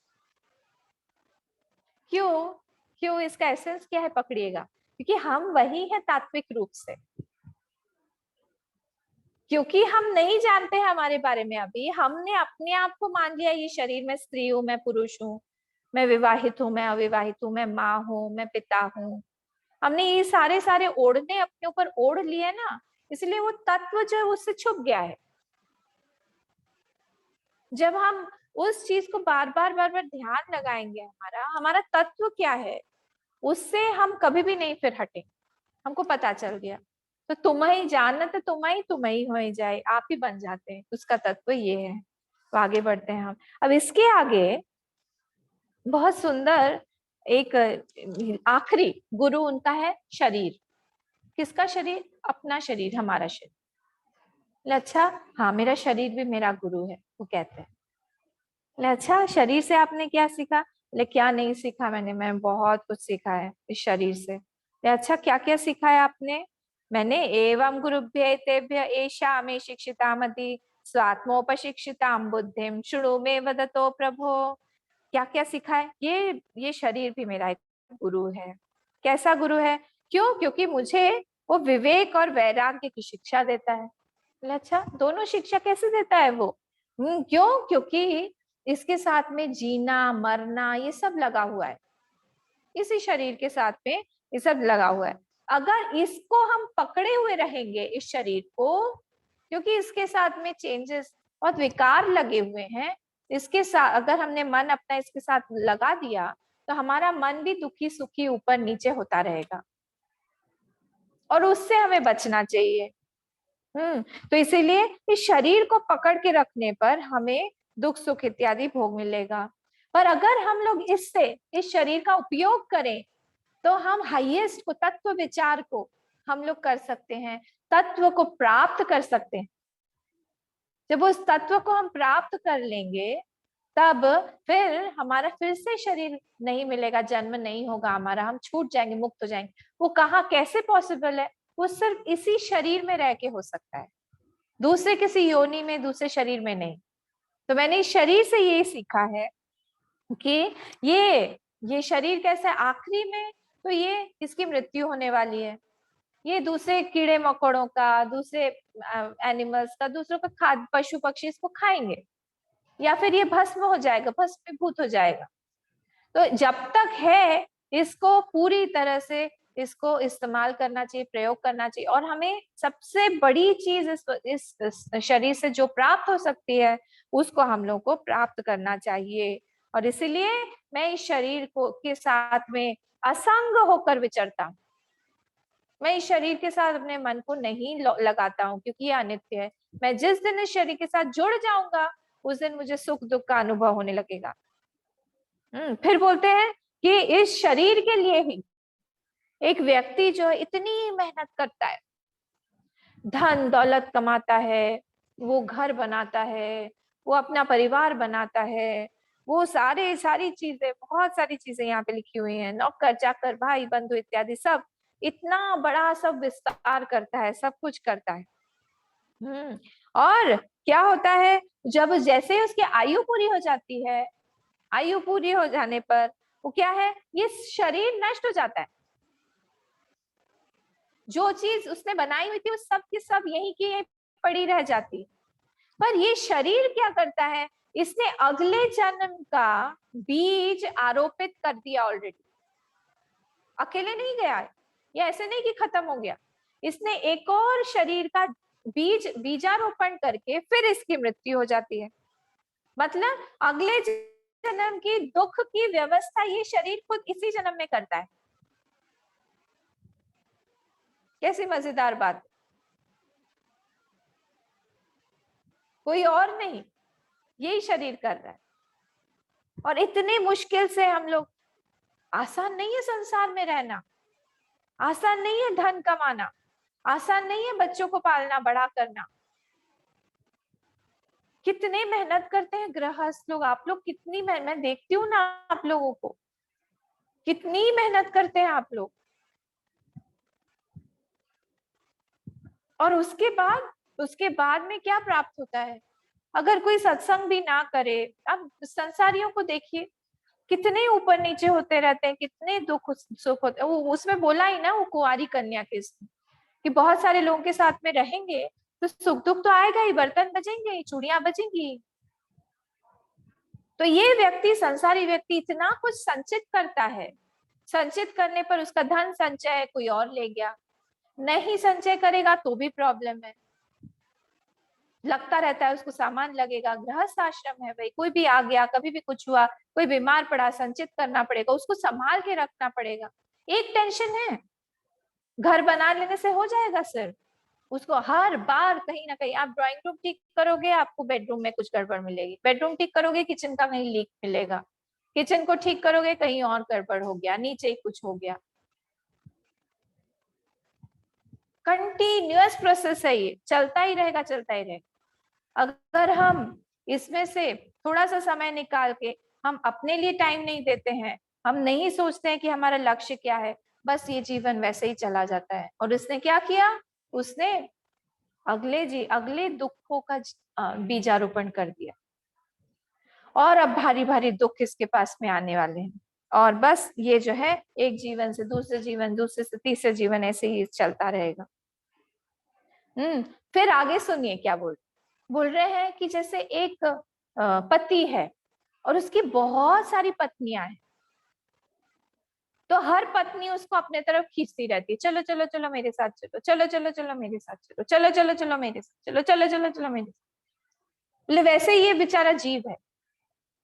Speaker 1: क्यों? क्यों? इसका एसेंस क्या है, पकड़िएगा। क्योंकि हम वही है तात्विक रूप से। क्योंकि हम नहीं जानते हैं हमारे बारे में, अभी हमने अपने आप को मान लिया ये शरीर, में स्त्री हूँ, मैं पुरुष हूँ, मैं विवाहित हूँ, मैं अविवाहित हूँ, मैं माँ हूँ, मैं पिता हूँ। हमने ये सारे सारे ओढ़ने अपने ऊपर ओढ़ लिए ना, इसलिए वो तत्व जो है उससे छुप गया है। जब हम उस चीज को बार बार ध्यान लगाएंगे, हमारा हमारा तत्व क्या है, उससे हम कभी भी नहीं फिर हटेंगे। हमको पता चल गया तो तुम ही जानत तुम ही हो जाए, आप ही बन जाते हैं, उसका तत्व ये है। तो आगे बढ़ते हैं हम। अब इसके आगे बहुत सुंदर एक आखिरी गुरु उनका है शरीर। किसका शरीर? अपना शरीर, हमारा शरीर। अच्छा, हाँ मेरा शरीर भी मेरा गुरु है, वो कहते हैं। अच्छा, शरीर से आपने क्या सीखा? बोले क्या नहीं सीखा मैं बहुत कुछ सीखा है इस शरीर से। अच्छा, क्या क्या सीखा है आपने? मैंने एवं गुरुभ्य तेभ्य एषा मे शिक्षितामति स्वात्मोपशिक्षिताम बुद्धिम शृणु मे वदतो प्रभो। क्या क्या सीखा है? ये शरीर भी मेरा एक गुरु है। कैसा गुरु है? क्यों? क्योंकि मुझे वो विवेक और वैराग्य की शिक्षा देता है। बोले अच्छा, दोनों शिक्षा कैसे देता है वो? क्यों? क्योंकि इसके साथ में जीना मरना ये सब लगा हुआ है, इसी शरीर के साथ में ये सब लगा हुआ है। अगर इसको हम पकड़े हुए रहेंगे इस शरीर को, क्योंकि इसके साथ में चेंजेस और विकार लगे हुए हैं, इसके साथ अगर हमने मन अपना इसके साथ लगा दिया तो हमारा मन भी दुखी सुखी ऊपर नीचे होता रहेगा, और उससे हमें बचना चाहिए। तो इसीलिए इस शरीर को पकड़ के रखने पर हमें दुख सुख इत्यादि भोग मिलेगा। पर अगर हम लोग इससे इस शरीर का उपयोग करें तो हम हाईएस्ट को, तत्व विचार को हम लोग कर सकते हैं, तत्व को प्राप्त कर सकते हैं। जब उस तत्व को हम प्राप्त कर लेंगे तब फिर हमारा फिर से शरीर नहीं मिलेगा, जन्म नहीं होगा हमारा, हम छूट जाएंगे, मुक्त हो जाएंगे। वो कहाँ, कैसे पॉसिबल है? वो सिर्फ इसी शरीर में रह के हो सकता है, दूसरे किसी योनि में, दूसरे शरीर में नहीं। तो मैंने इस शरीर से ये सीखा है कि ये शरीर कैसे आखिरी में, तो ये इसकी मृत्यु होने वाली है। ये दूसरे कीड़े मकोड़ों का, दूसरे एनिमल्स का, दूसरों का खाद, पशु पक्षी इसको खाएंगे, या फिर ये भस्म हो जाएगा, भस्मीभूत हो जाएगा। तो जब तक है इसको पूरी तरह से इसको इस्तेमाल करना चाहिए, प्रयोग करना चाहिए। और हमें सबसे बड़ी चीज इस शरीर से जो प्राप्त हो सकती है उसको हम लोग को प्राप्त करना चाहिए। और इसीलिए मैं इस शरीर को के साथ में असंग होकर विचरता हूँ। मैं इस शरीर के साथ अपने मन को नहीं लगाता हूँ, क्योंकि ये अनित्य है। मैं जिस दिन इस शरीर के साथ जुड़ जाऊंगा उस दिन मुझे सुख दुख का अनुभव होने लगेगा। फिर बोलते हैं कि इस शरीर के लिए ही एक व्यक्ति जो है इतनी मेहनत करता है, धन दौलत कमाता है, वो घर बनाता है, वो अपना परिवार बनाता है, वो सारी चीजें, बहुत सारी चीजें यहाँ पे लिखी हुई हैं, नौकर चाकर भाई बंधु इत्यादि सब, इतना बड़ा सब विस्तार करता है, सब कुछ करता है। और क्या होता है, जब जैसे उसकी आयु पूरी हो जाती है, आयु पूरी हो जाने पर वो क्या है, ये शरीर नष्ट हो जाता है। जो चीज उसने बनाई हुई थी वो सब की सब यही की यही पड़ी रह जाती। पर ये शरीर क्या करता है, इसने अगले जन्म का बीज आरोपित कर दिया ऑलरेडी। अकेले नहीं गया है, ये ऐसे नहीं कि खत्म हो गया, इसने एक और शरीर का बीजारोपण करके फिर इसकी मृत्यु हो जाती है। मतलब अगले जन्म की दुख की व्यवस्था ये शरीर खुद इसी जन्म में करता है। कैसी मजेदार बात! कोई और नहीं, यही शरीर कर रहा है। और इतनी मुश्किल से हम लोग, आसान नहीं है संसार में रहना, आसान नहीं है धन कमाना, आसान नहीं है बच्चों को पालना बड़ा करना। कितने मेहनत करते हैं गृहस्थ लोग, आप लोग कितनी मैं देखती हूँ ना आप लोगों को, कितनी मेहनत करते हैं आप लोग। और उसके बाद में क्या प्राप्त होता है? अगर कोई सत्संग भी ना करे, अब संसारियों को देखिए, कितने ऊपर नीचे होते रहते हैं, कितने दुख सुख होते हैं। वो उसमें बोला ही ना, वो कुंवारी कन्या के कि बहुत सारे लोगों के साथ में रहेंगे तो सुख दुख तो आएगा ही, बर्तन बजेंगे, चूड़ियां बजेंगी। तो ये व्यक्ति, संसारी व्यक्ति, इतना कुछ संचित करता है, संचित करने पर उसका धन संचय है, कोई और ले गया, नहीं संचय करेगा तो भी प्रॉब्लम है, लगता रहता है उसको सामान लगेगा। गृहस्थ आश्रम है भाई, कोई भी आ गया, कभी भी कुछ हुआ, कोई बीमार पड़ा, संचित करना पड़ेगा, उसको संभाल के रखना पड़ेगा। एक टेंशन है, घर बना लेने से हो जाएगा सर? उसको हर बार कहीं ना कहीं, आप ड्राइंग रूम ठीक करोगे आपको बेडरूम में कुछ गड़बड़ मिलेगी, बेडरूम ठीक करोगे किचन का कहीं लीक मिलेगा, किचन को ठीक करोगे कहीं और गड़बड़ हो गया, नीचे ही कुछ हो गया। कंटिन्यूअस प्रोसेस है ये, चलता ही रहेगा, चलता ही रहेगा। अगर हम इसमें से थोड़ा सा समय निकाल के हम अपने लिए टाइम नहीं देते हैं, हम नहीं सोचते हैं कि हमारा लक्ष्य क्या है, बस ये जीवन वैसे ही चला जाता है। और उसने क्या किया, उसने अगले दुखों का बीजारोपण कर दिया, और अब भारी भारी दुख इसके पास में आने वाले हैं। और बस ये जो है, एक जीवन से दूसरे जीवन, दूसरे से तीसरे जीवन, ऐसे ही चलता रहेगा। फिर आगे सुनिए क्या बोल रहे हैं कि जैसे एक पति है और उसकी बहुत सारी पत्नियां हैं, तो हर पत्नी उसको अपने तरफ खींचती रहती है, चलो चलो चलो मेरे साथ चलो, चलो चलो चलो मेरे साथ चलो, चलो चलो चलो मेरे साथ चलो, चलो चलो चलो मेरे साथ। वैसे ही ये बेचारा जीव है,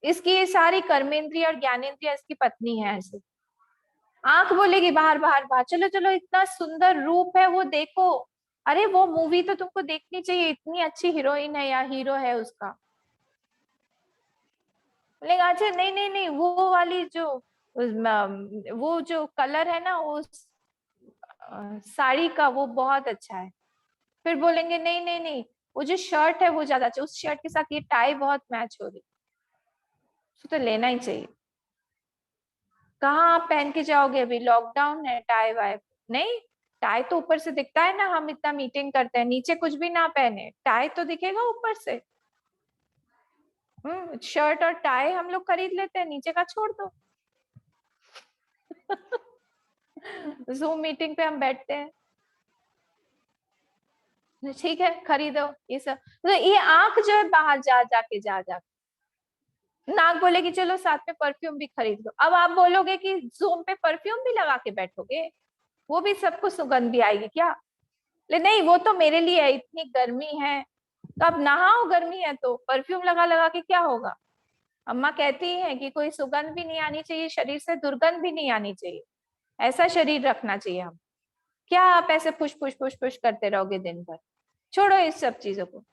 Speaker 1: इसकी ये सारी कर्मेंद्रिय और ज्ञानेंद्रिय इसकी पत्नी है। ऐसे आंख बोलेगी बाहर बाहर बाहर, चलो चलो, इतना सुंदर रूप है वो देखो, अरे वो मूवी तो तुमको देखनी चाहिए, इतनी अच्छी हीरोइन है या हीरो है उसका। बोलेगा अच्छा नहीं नहीं नहीं, वो वाली जो वो जो कलर है ना उस साड़ी का, वो बहुत अच्छा है। फिर बोलेंगे नहीं नहीं नहीं, वो जो शर्ट है वो ज्यादा अच्छा, उस शर्ट के साथ ये टाई बहुत मैच हो रही, उसको तो लेना ही चाहिए। कहाँ आप पहन के जाओगे, अभी लॉकडाउन है, टाई वाई नहीं? टाई तो ऊपर से दिखता है ना, हम इतना मीटिंग करते हैं, नीचे कुछ भी ना पहने, टाई तो दिखेगा ऊपर से। शर्ट और टाई हम लोग खरीद लेते हैं, नीचे का छोड़ दो। जूम मीटिंग पे हम बैठते हैं, ठीक है खरीदो ये सब। तो ये आंख जो है बाहर जा जाके जा जा, नाक बोलेगी चलो साथ में परफ्यूम भी खरीद लो। अब आप बोलोगे कि जूम पे परफ्यूम भी लगा के बैठोगे, वो भी सबको सुगंध भी आएगी क्या? ले नहीं, वो तो मेरे लिए है, इतनी गर्मी है तो अब नहाओ, गर्मी है तो परफ्यूम लगा लगा के क्या होगा? अम्मा कहती है कि कोई सुगंध भी नहीं आनी चाहिए, शरीर से दुर्गंध भी नहीं आनी चाहिए, ऐसा शरीर रखना चाहिए हम। क्या आप ऐसे पुश पुश पुश पुश करते रहोगे दिन भर? छोड़ो इस सब चीजों को।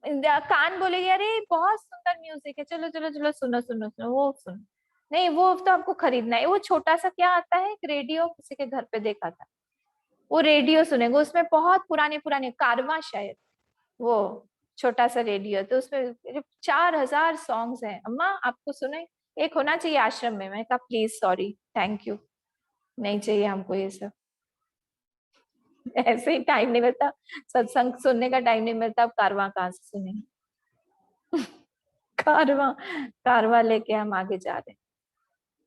Speaker 1: कान बोलेगी अरे बहुत सुंदर म्यूजिक है, चलो चलो चलो सुनो सुनो सुनो, वो सुनो। नहीं वो तो आपको खरीदना है, वो छोटा सा क्या आता है, एक रेडियो किसी के घर पे देखा था, वो रेडियो सुनेंगे, उसमें बहुत पुराने पुराने कारवां शायद, वो छोटा सा रेडियो, तो उसमें 4,000 सॉन्ग्स हैं। अम्मा आपको सुने, एक होना चाहिए आश्रम में। मैं कहा प्लीज सॉरी थैंक यू, नहीं चाहिए हमको ये सब। ऐसे ही टाइम नहीं मिलता, सत्संग सुनने का टाइम नहीं मिलता, अब कारवां कहाँ से सुनेंगे? कारवां, कारवां लेके हम आगे जा रहे हैं,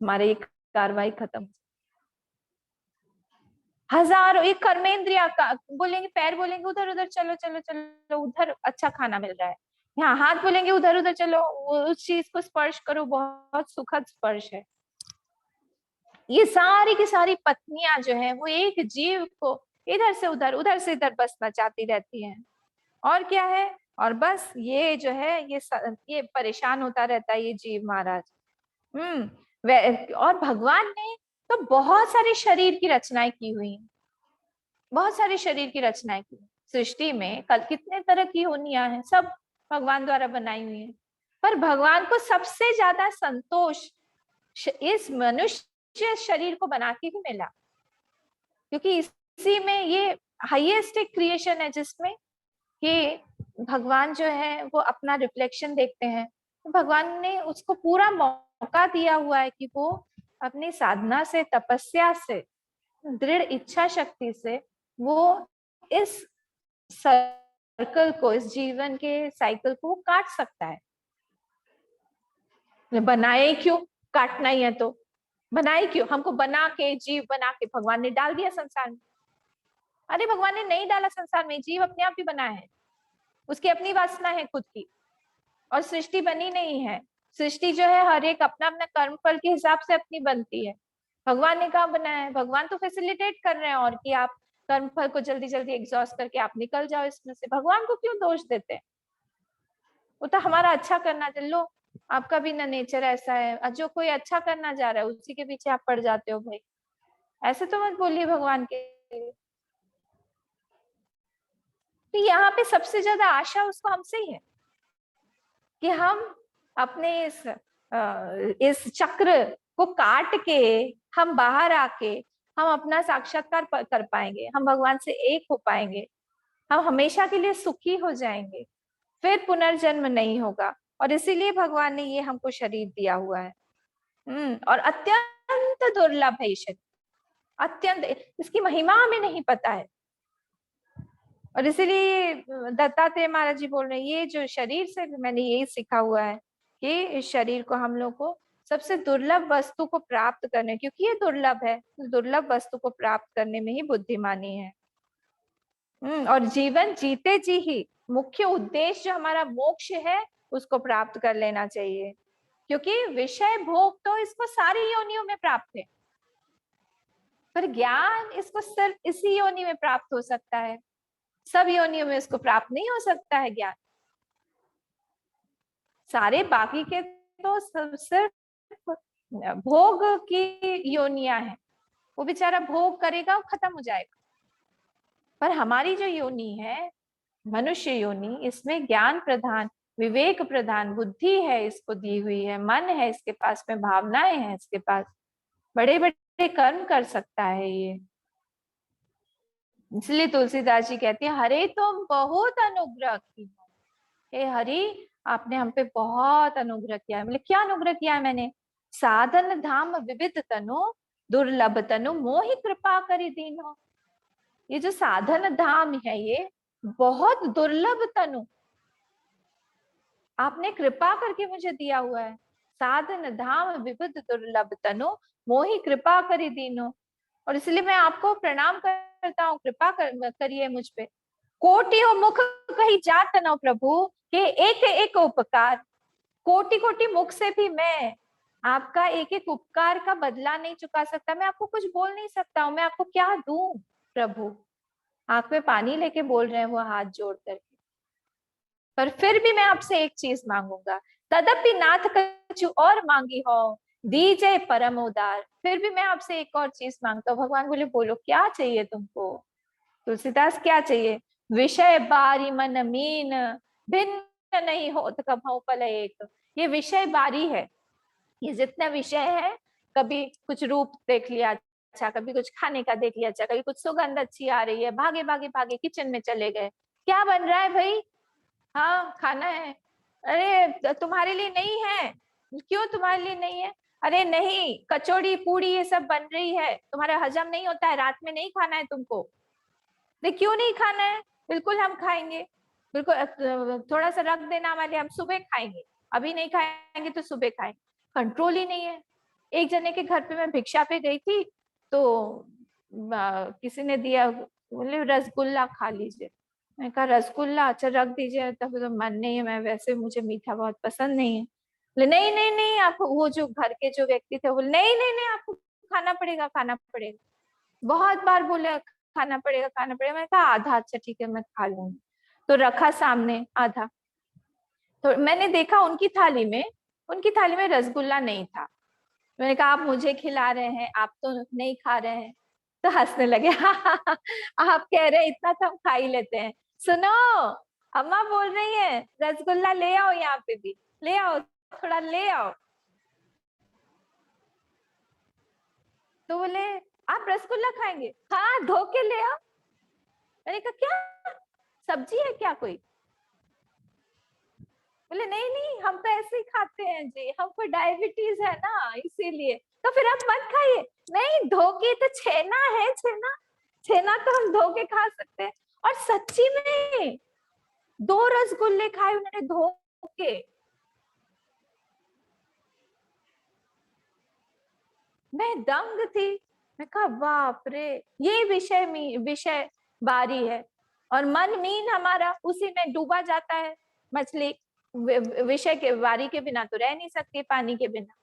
Speaker 1: हमारे ये कारवां ही खत्म। हजारों, ये कर्मेंद्रिया का बोलेंगे, पैर बोलेंगे उधर उधर चलो चलो चलो, उधर अच्छा खाना मिल रहा है, यहाँ हाथ बोलेंगे उधर उधर चलो, उस चीज को स्पर्श करो, बहुत सुखद स्पर्श है। ये सारी की सारी पत्नियां जो है वो एक जीव को इधर से उधर, उधर से इधर बस नचाती रहती हैं, और क्या है। और बस ये जो है ये परेशान होता रहता है ये जीव महाराज। और भगवान ने तो बहुत सारे शरीर की रचनाएं की हुई हैं, बहुत सारे शरीर की रचनाएं की सृष्टि में, कल कितने तरह की योनियां हैं, सब भगवान द्वारा बनाई हुई हैं। पर भगवान को सबसे ज्यादा संतोष इस मनुष्य शरीर को बना के ही मिला, क्योंकि इसी में ये हाईएस्ट एक क्रिएशन है, जिसमें कि भगवान जो है वो अपना रिफ्लेक्शन देखते हैं। तो भगवान ने उसको पूरा मौका दिया हुआ है कि वो अपनी साधना से, तपस्या से, दृढ़ इच्छा शक्ति से वो इस सर्कल को, इस जीवन के साइकिल को काट सकता है। बनाए ही क्यों, काटना ही है तो बनाए क्यों? हमको बना के, जीव बना के भगवान ने डाल दिया संसार में। अरे भगवान ने नहीं डाला संसार में, जीव अपने आप ही बनाया है, उसकी अपनी वासना है खुद की, और सृष्टि बनी नहीं है। सृष्टि जो है हर एक अपना अपना कर्म फल के हिसाब से अपनी बनती है। भगवान ने कहा बनाया है? भगवान तो फैसिलिटेट कर रहे हैं, और कि आप कर्म फल को जल्दी जल्दी एग्जॉस्ट करके आप निकल जाओ इसमें से। भगवान को क्यों दोष देते हैं? वो तो हमारा अच्छा करना चाहिए। लो, आपका भी ना नेचर ऐसा है, जो कोई अच्छा करना जा रहा है उसी के पीछे आप पड़ जाते हो भाई। ऐसे तो मत बोलिए भगवान के लिए। तो यहाँ पे सबसे ज्यादा आशा उसको हमसे ही है कि हम अपने इस चक्र को काट के हम बाहर आके हम अपना साक्षात्कार कर पाएंगे, हम भगवान से एक हो पाएंगे, हम हमेशा के लिए सुखी हो जाएंगे, फिर पुनर्जन्म नहीं होगा। और इसीलिए भगवान ने ये हमको शरीर दिया हुआ है। और अत्यंत दुर्लभ है ये शरीर, अत्यंत, इसकी महिमा हमें नहीं पता है। और इसीलिए दत्तात्रेय महाराज जी बोल रहे हैं, ये जो शरीर से मैंने यही सीखा हुआ है कि इस शरीर को हम लोग को सबसे दुर्लभ वस्तु को प्राप्त करने, क्योंकि ये दुर्लभ है, दुर्लभ वस्तु को प्राप्त करने में ही बुद्धिमानी है। और जीवन जीते जी ही मुख्य उद्देश्य जो हमारा मोक्ष है उसको प्राप्त कर लेना चाहिए, क्योंकि विषय भोग तो इसको सारी योनियों में प्राप्त है, पर ज्ञान इसको सिर्फ इसी योनि में प्राप्त हो सकता है, सब योनियों में इसको प्राप्त नहीं हो सकता है ज्ञान। सारे बाकी के तो सिर्फ भोग की योनियां हैं, वो बेचारा भोग करेगा वो खत्म हो जाएगा। पर हमारी जो योनि है मनुष्य योनि, इसमें ज्ञान प्रधान, विवेक प्रधान बुद्धि है, इसको दी हुई है, मन है इसके पास में, भावनाएं हैं इसके पास, बड़े बड़े कर्म कर सकता है ये। इसलिए तुलसीदास जी कहती है, हरे तुम बहुत अनुग्रह की हो। हे हरि, आपने हम पे बहुत अनुग्रह किया है। मतलब क्या अनुग्रह किया है मैंने? साधन धाम विविध तनु, दुर्लभ तनु मोहि कृपा करी दीनो। ये जो साधन धाम है ये बहुत दुर्लभ तनु आपने कृपा करके मुझे दिया हुआ है। साधन धाम विविध दुर्लभ तनु मोहि कृपा करी दीनो। और इसलिए मैं आपको प्रणाम करता हूँ, कृपा करिए मुझ पे। कोटि हो मुख कही जात न प्रभु, के एक एक उपकार। कोटि कोटि मुख से भी मैं आपका एक एक उपकार का बदला नहीं चुका सकता, मैं आपको कुछ बोल नहीं सकता हूँ, मैं आपको क्या दूं प्रभु। आंख में पानी लेके बोल रहे हैं वो हाथ जोड़ करके। पर फिर भी मैं आपसे एक चीज मांगूंगा, तदपि नाथ कछु और मांगी हो, दीजे परम उदार। फिर भी मैं आपसे एक और चीज मांगता हूँ। भगवान बोले बोलो क्या चाहिए तुमको? तुलसीदास क्या चाहिए? विषय बारी मन मीन, भिन्न नहीं होत कभू पल एक। ये विषय बारी है, ये जितने विषय है, कभी कुछ रूप देख लिया अच्छा, कभी कुछ खाने का देख लिया अच्छा, कभी कुछ सुगंध अच्छी आ रही है, भागे भागे भागे किचन में चले गए, क्या बन रहा है भाई? हाँ खाना है। अरे तुम्हारे लिए नहीं है। क्यों तुम्हारे लिए नहीं है? अरे नहीं, कचौड़ी पूड़ी ये सब बन रही है, तुम्हारा हजम नहीं होता है, रात में नहीं खाना है तुमको। देख क्यों नहीं खाना है? बिल्कुल हम खाएंगे, बिल्कुल थोड़ा सा रख देना हमारे लिए, हम सुबह खाएंगे, अभी नहीं खाएंगे तो सुबह खाएंगे। कंट्रोल ही नहीं है। एक जने के घर पे मैं भिक्षा पे गई थी, तो किसी ने दिया, बोले रसगुल्ला खा लीजिए। मैं कहा रसगुल्ला, अच्छा रख दीजिए, तब तो मन नहीं है, मैं वैसे मुझे मीठा बहुत पसंद नहीं है। बोले नहीं नहीं नहीं, आप वो जो घर के जो व्यक्ति थे बोले नहीं नहीं नहीं, आपको खाना पड़ेगा खाना पड़ेगा। बहुत बार बोले खाना पड़ेगा खाना पड़ेगा। मैंने कहा आधा, अच्छा ठीक है मैं खा लूंगी। तो रखा सामने आधा, तो मैंने देखा उनकी थाली में रसगुल्ला नहीं था। मैंने कहा आप मुझे खिला रहे हैं, आप तो नहीं खा रहे हैं। तो हंसने लगे आप कह रहे हैं इतना तो हम खा ही लेते हैं। सुनो, अम्मा बोल रही है रसगुल्ला ले आओ, यहाँ पे भी ले आओ, थोड़ा ले आओ। तो बोले आप रसगुल्ला खाएंगे? हाँ धो के ले आओ। मैंने कहा क्या सब्जी है क्या कोई? बोले नहीं नहीं, हम तो ऐसे ही खाते हैं जी, हमको डायबिटीज है ना इसीलिए। तो फिर आप मत खाइए। नहीं, धो के तो छेना है, छेना, छेना तो हम धो के खा सकते हैं। और सच्ची में 2 रसगुल्ले खाए उन्होंने धो के। मैं दंग थी। मैं कहा बाप रे, ये विषय बारी है, और मन मीन हमारा उसी में डूबा जाता है। मछली विषय के बारी के बिना तो रह नहीं सकती, पानी के बिना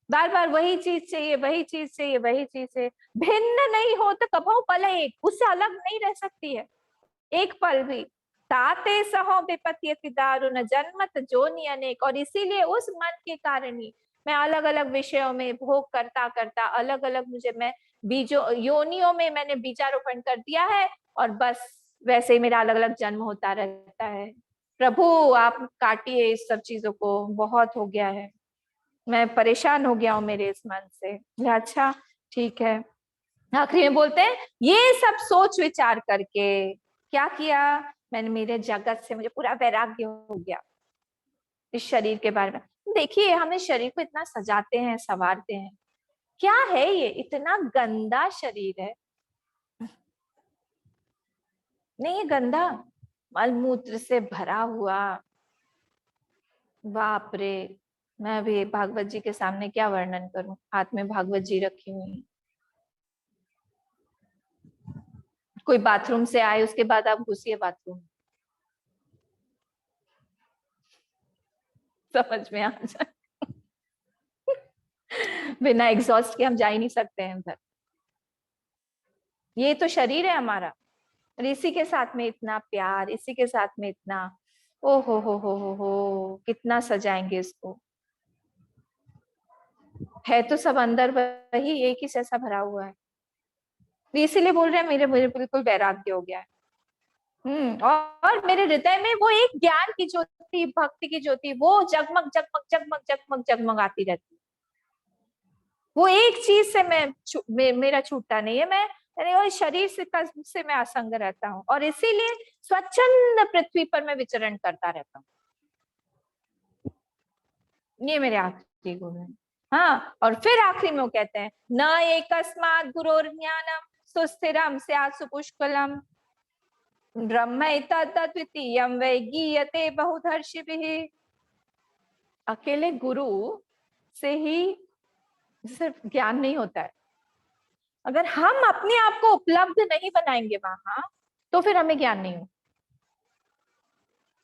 Speaker 1: बार बार वही चीज चाहिए, वही चीज चाहिए, वही चीज चाहिए। भिन्न नहीं हो तो कभो पल एक, उससे अलग नहीं रह सकती है एक पल भी। ताते सहो विपत्ति दारुण जन्मत जोनि अनेक। और इसीलिए उस मन के कारण ही मैं अलग अलग विषयों में भोग करता करता, अलग अलग मुझे, मैं बीजों योनियों में मैंने बीजारोपण कर दिया है, और बस वैसे ही मेरा अलग अलग जन्म होता रहता है। प्रभु आप काटिए इस सब चीजों को, बहुत हो गया है, मैं परेशान हो गया हूँ मेरे इस मन से। अच्छा ठीक है। आखिरी में बोलते हैं, ये सब सोच विचार करके क्या किया मैंने, मेरे जगत से मुझे पूरा वैराग्य हो गया इस शरीर के बारे में। देखिए हमें शरीर को इतना सजाते हैं, संवारते हैं, क्या है ये, इतना गंदा शरीर है। नहीं, ये गंदा मलमूत्र से भरा हुआ, बाप रे। मैं भी भागवत जी के सामने क्या वर्णन करूं, हाथ में भागवत जी रखी हुई, कोई बाथरूम से आए उसके बाद आप घुसिए बाथरूम, समझ में आ जाए। बिना एग्जॉस्ट के हम जा ही नहीं सकते हैं उधर। ये तो शरीर है हमारा, और इसी के साथ में इतना प्यार, इसी के साथ में इतना, ओ हो, कितना सजाएंगे इसको। है तो सब अंदर वही एक ही जैसा भरा हुआ है। इसीलिए बोल रहे हैं मेरे मुझे बिल्कुल वैराग्य हो गया है। और मेरे हृदय में वो एक ज्ञान की ज्योति, भक्ति की ज्योति, वो जगमग जगमग जगमग जगमग जगमगाती रहती है। वो एक चीज से मेरा छूटता नहीं है। मैं यानी वो शरीर से मैं असंग रहता हूँ, और इसीलिए स्वच्छंद पृथ्वी पर मैं विचरण करता रहता हूँ। ये मेरे आखिरी गुरु हैं। हाँ, और फिर आखिरी में वो कहते हैं, न एकस्मात् गुरोर्ज्ञानम सुस्थिरम स्यात् सुपुष्कलम ब्रह्मैतद्द्वितीयं वै गीयते बहुधर्षिभिः। अकेले गुरु से ही सिर्फ ज्ञान नहीं होता है। अगर हम अपने आप को उपलब्ध नहीं बनाएंगे वहां, तो फिर हमें ज्ञान नहीं हो।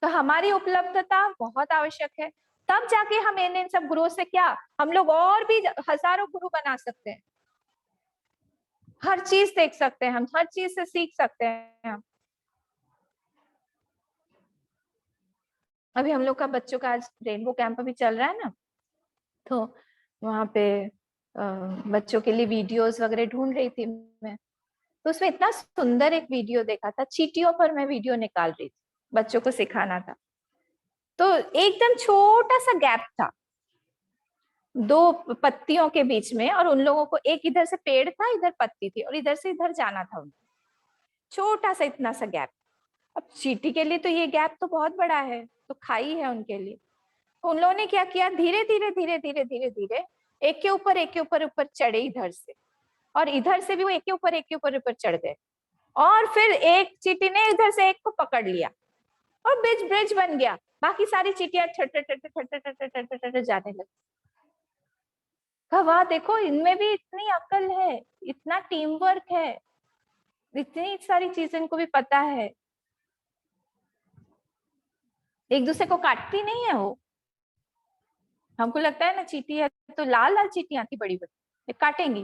Speaker 1: तो हमारी उपलब्धता बहुत आवश्यक है, तब जाके हम इन सब गुरुओं से क्या, हम लोग और भी हजारों गुरु बना सकते हैं, हर चीज देख सकते हैं, हम हर चीज से सीख सकते हैं। अभी हम लोग का बच्चों का आज रेनबो कैंप अभी चल रहा है ना, तो वहां पे बच्चों के लिए वीडियोस वगैरह ढूंढ रही थी मैं, तो उसमें इतना सुंदर एक वीडियो देखा था, चींटियों पर मैं वीडियो निकाल रही थी, बच्चों को सिखाना था। तो एकदम छोटा सा गैप था दो पत्तियों के बीच में, और उन लोगों को एक इधर से पेड़ था, इधर पत्ती थी, और इधर से इधर जाना था उनको, छोटा सा इतना सा गैप। अब चींटी के लिए तो ये गैप तो बहुत बड़ा है, तो खाई है उनके लिए। तो उन लोगों ने क्या किया, धीरे धीरे धीरे धीरे धीरे धीरे एक के ऊपर एक के ऊपर ऊपर चढ़े इधर से, और इधर से भी वो एक के ऊपर एक के ऊपर ऊपर चढ़ गए, और फिर एक चींटी ने इधर से एक को पकड़ लिया, और ब्रिज ब्रिज बन गया। बाकी सारी चींटियां जाने लगी। कहा वाह, देखो इनमें भी इतनी अकल है, इतना टीम वर्क है, इतनी सारी चीजें इनको भी पता है। एक दूसरे को काटती नहीं है वो। हमको लगता है ना चींटी है तो लाल लाल चींटियां थी बड़ी बड़ी, काटेंगी।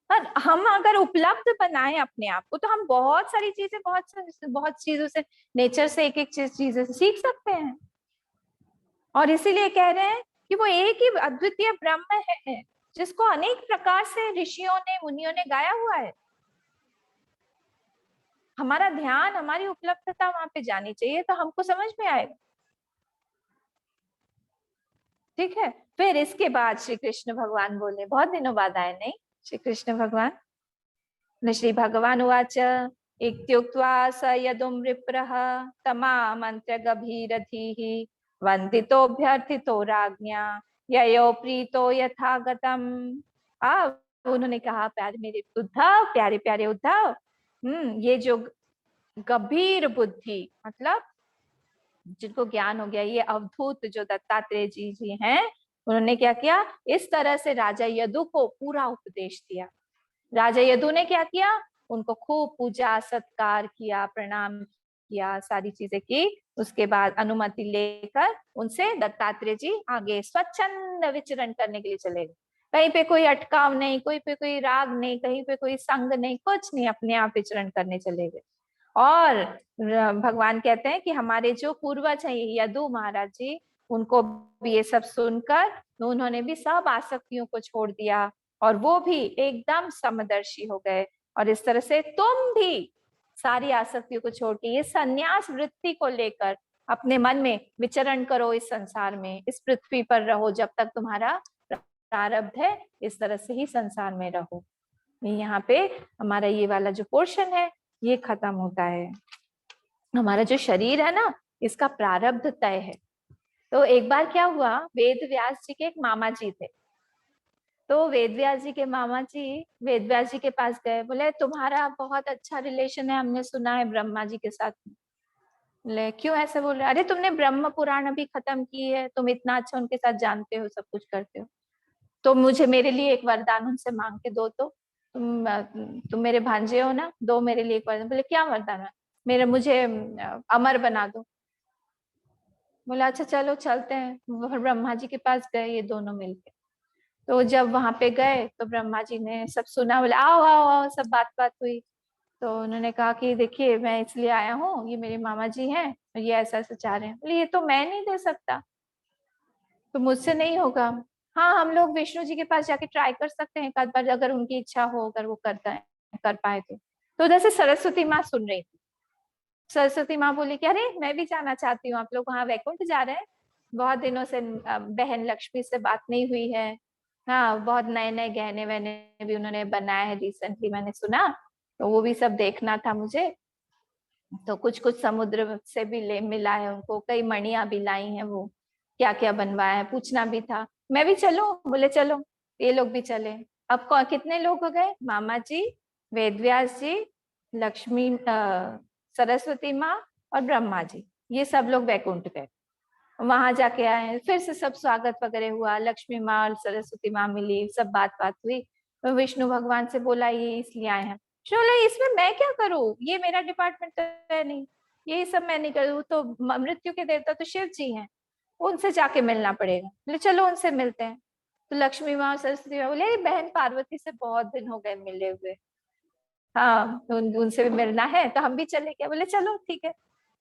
Speaker 1: पर हम अगर उपलब्ध बनाए अपने आप को, तो हम बहुत सारी चीजें, बहुत चीजों से, नेचर से एक एक चीजें से सीख सकते हैं। और इसीलिए कह रहे हैं कि वो एक ही अद्वितीय ब्रह्म है, जिसको अनेक प्रकार से ऋषियों ने, मुनियों ने गाया हुआ है। हमारा ध्यान, हमारी उपलब्धता वहां पे जानी चाहिए, तो हमको समझ में आएगा। ठीक है। फिर इसके बाद श्री कृष्ण भगवान बोले, बहुत दिनों बाद आए नहीं श्री कृष्ण भगवान। श्री भगवान उवाच इत्युक्त्वा स यदुर्नृपः तमामन्त्र्य गभीरधीः वन्दितोऽभ्यर्थितो राज्ञा ययो प्रीतो यथागतम्। अब उन्होंने कहा, प्यारे मेरे उद्धव, प्यारे प्यारे उद्धव, ये जो गंभीर बुद्धि, मतलब जिनको ज्ञान हो गया, ये अवधूत जो दत्तात्रेय जी हैं, उन्होंने क्या किया, इस तरह से राजा यदु को पूरा उपदेश दिया। राजा यदु ने क्या किया, उनको खूब पूजा सत्कार किया, प्रणाम किया, सारी चीजें की। उसके बाद अनुमति लेकर उनसे दत्तात्रेय जी आगे स्वच्छंद विचरण करने के लिए चले गए। कहीं पे कोई अटकाव नहीं, कोई पे कोई राग नहीं, कहीं पे कोई संग नहीं, कुछ नहीं, अपने आप विचरण करने चले गए। और भगवान कहते हैं कि हमारे जो पूर्वज हैं यदु महाराज जी, उनको भी ये सब सुनकर तो उन्होंने भी सब आसक्तियों को छोड़ दिया और वो भी एकदम समदर्शी हो गए। और इस तरह से तुम भी सारी आसक्तियों को छोड़ के ये संन्यास वृत्ति को लेकर अपने मन में विचरण करो, इस संसार में, इस पृथ्वी पर रहो, जब तक तुम्हारा प्रारब्ध है इस तरह से ही संसार में रहो। यहाँ पे हमारा ये वाला जो पोर्शन है ये खत्म होता है। हमारा जो शरीर है ना, इसका प्रारब्ध तय है। तो एक बार क्या हुआ, वेद व्यास जी के एक मामा जी थे। तो वेद व्यास जी के मामा जी वेद व्यास जी के पास गए, बोले तुम्हारा बहुत अच्छा रिलेशन है, हमने सुना है ब्रह्मा जी के साथ। बोले क्यों ऐसे बोल रहे, अरे तुमने ब्रह्म पुराण अभी खत्म की है, तुम इतना अच्छा उनके साथ जानते हो, सब कुछ करते हो, तो मुझे मेरे लिए एक वरदान उनसे मांग के दो। तो तुम मेरे भांजे हो ना, दो मेरे लिए एक वरदान। बोले क्या वरदान है, मेरे मुझे अमर बना दो। बोला अच्छा चलो चलते हैं। वो फिर ब्रह्मा जी के पास गए ये दोनों मिलके। तो जब वहां पे गए तो ब्रह्मा जी ने सब सुना, बोले आओ आओ आओ, सब बात बात हुई। तो उन्होंने कहा कि देखिए मैं इसलिए आया हूँ, ये मेरे मामा जी हैं और ये ऐसा ऐसा चाह रहे हैं। बोले ये तो मैं नहीं दे सकता, तो मुझसे नहीं होगा। हाँ हम लोग विष्णु जी के पास जाके ट्राई कर सकते हैं एक आध बार, अगर उनकी इच्छा हो, अगर वो करता है कर पाए तो उधर से सरस्वती माँ सुन रही थी। सरस्वती माँ बोली कि अरे मैं भी जाना चाहती हूँ, आप लोग वहाँ वैकुंठ जा रहे हैं, बहुत दिनों से बहन लक्ष्मी से बात नहीं हुई है। हाँ बहुत नए नए गहने वहने भी उन्होंने बनाए हैं रिसेंटली, मैंने सुना, तो वो भी सब देखना था मुझे। तो कुछ कुछ समुद्र से भी ले मिला है उनको, कई मणियां भी लाई हैं, वो क्या क्या बनवाया है पूछना भी था। मैं भी चलूं, बोले चलो, ये लोग भी चले। अब कितने लोग हो गए, मामा जी, वेदव्यास जी, लक्ष्मी सरस्वती माँ और ब्रह्मा जी, ये सब लोग वैकुंठ गए। वहां जाके आए, फिर से सब स्वागत वगैरह हुआ, लक्ष्मी माँ और सरस्वती माँ मिली, सब बात बात हुई। तो विष्णु भगवान से बोला ये इसलिए आए हैं। बोले इसमें मैं क्या करूँ, ये मेरा डिपार्टमेंट तो है नहीं, ये सब मैं नहीं करूँ, तो मृत्यु के देवता तो शिव जी हैं, उनसे जाके मिलना पड़ेगा। बोले चलो उनसे मिलते हैं। तो लक्ष्मी माँ और सरस्वती माँ बोले बहन पार्वती से बहुत दिन हो गए मिले हुए, हाँ तो उनसे भी मिलना है, तो हम भी चले क्या। बोले चलो ठीक है,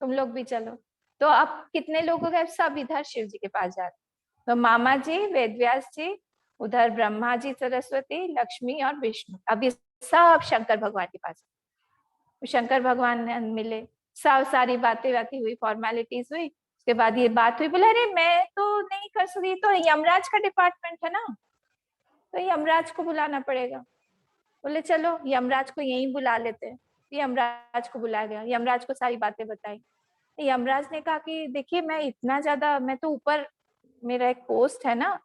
Speaker 1: तुम लोग भी चलो। तो अब कितने लोग हो गए, सब इधर शिव जी के पास जा रहे। तो मामा जी वेदव्यास जी, उधर ब्रह्मा जी सरस्वती लक्ष्मी और विष्णु, अभी सब शंकर भगवान के पास। शंकर भगवान ने मिले, सब सारी बातें बातें हुई, फॉर्मेलिटीज हुई। उसके बाद ये बात हुई, बोले अरे मैं तो नहीं कर सकती, तो यमराज का डिपार्टमेंट है ना, तो यमराज को बुलाना पड़ेगा। बोले चलो यमराज को यहीं बुला लेते हैं। यमराज को बुलाया गया, यमराज को सारी बातें बताई। यमराज ने कहा कि देखिए मैं इतना ज्यादा, मैं तो ऊपर मेरा एक पोस्ट है ना,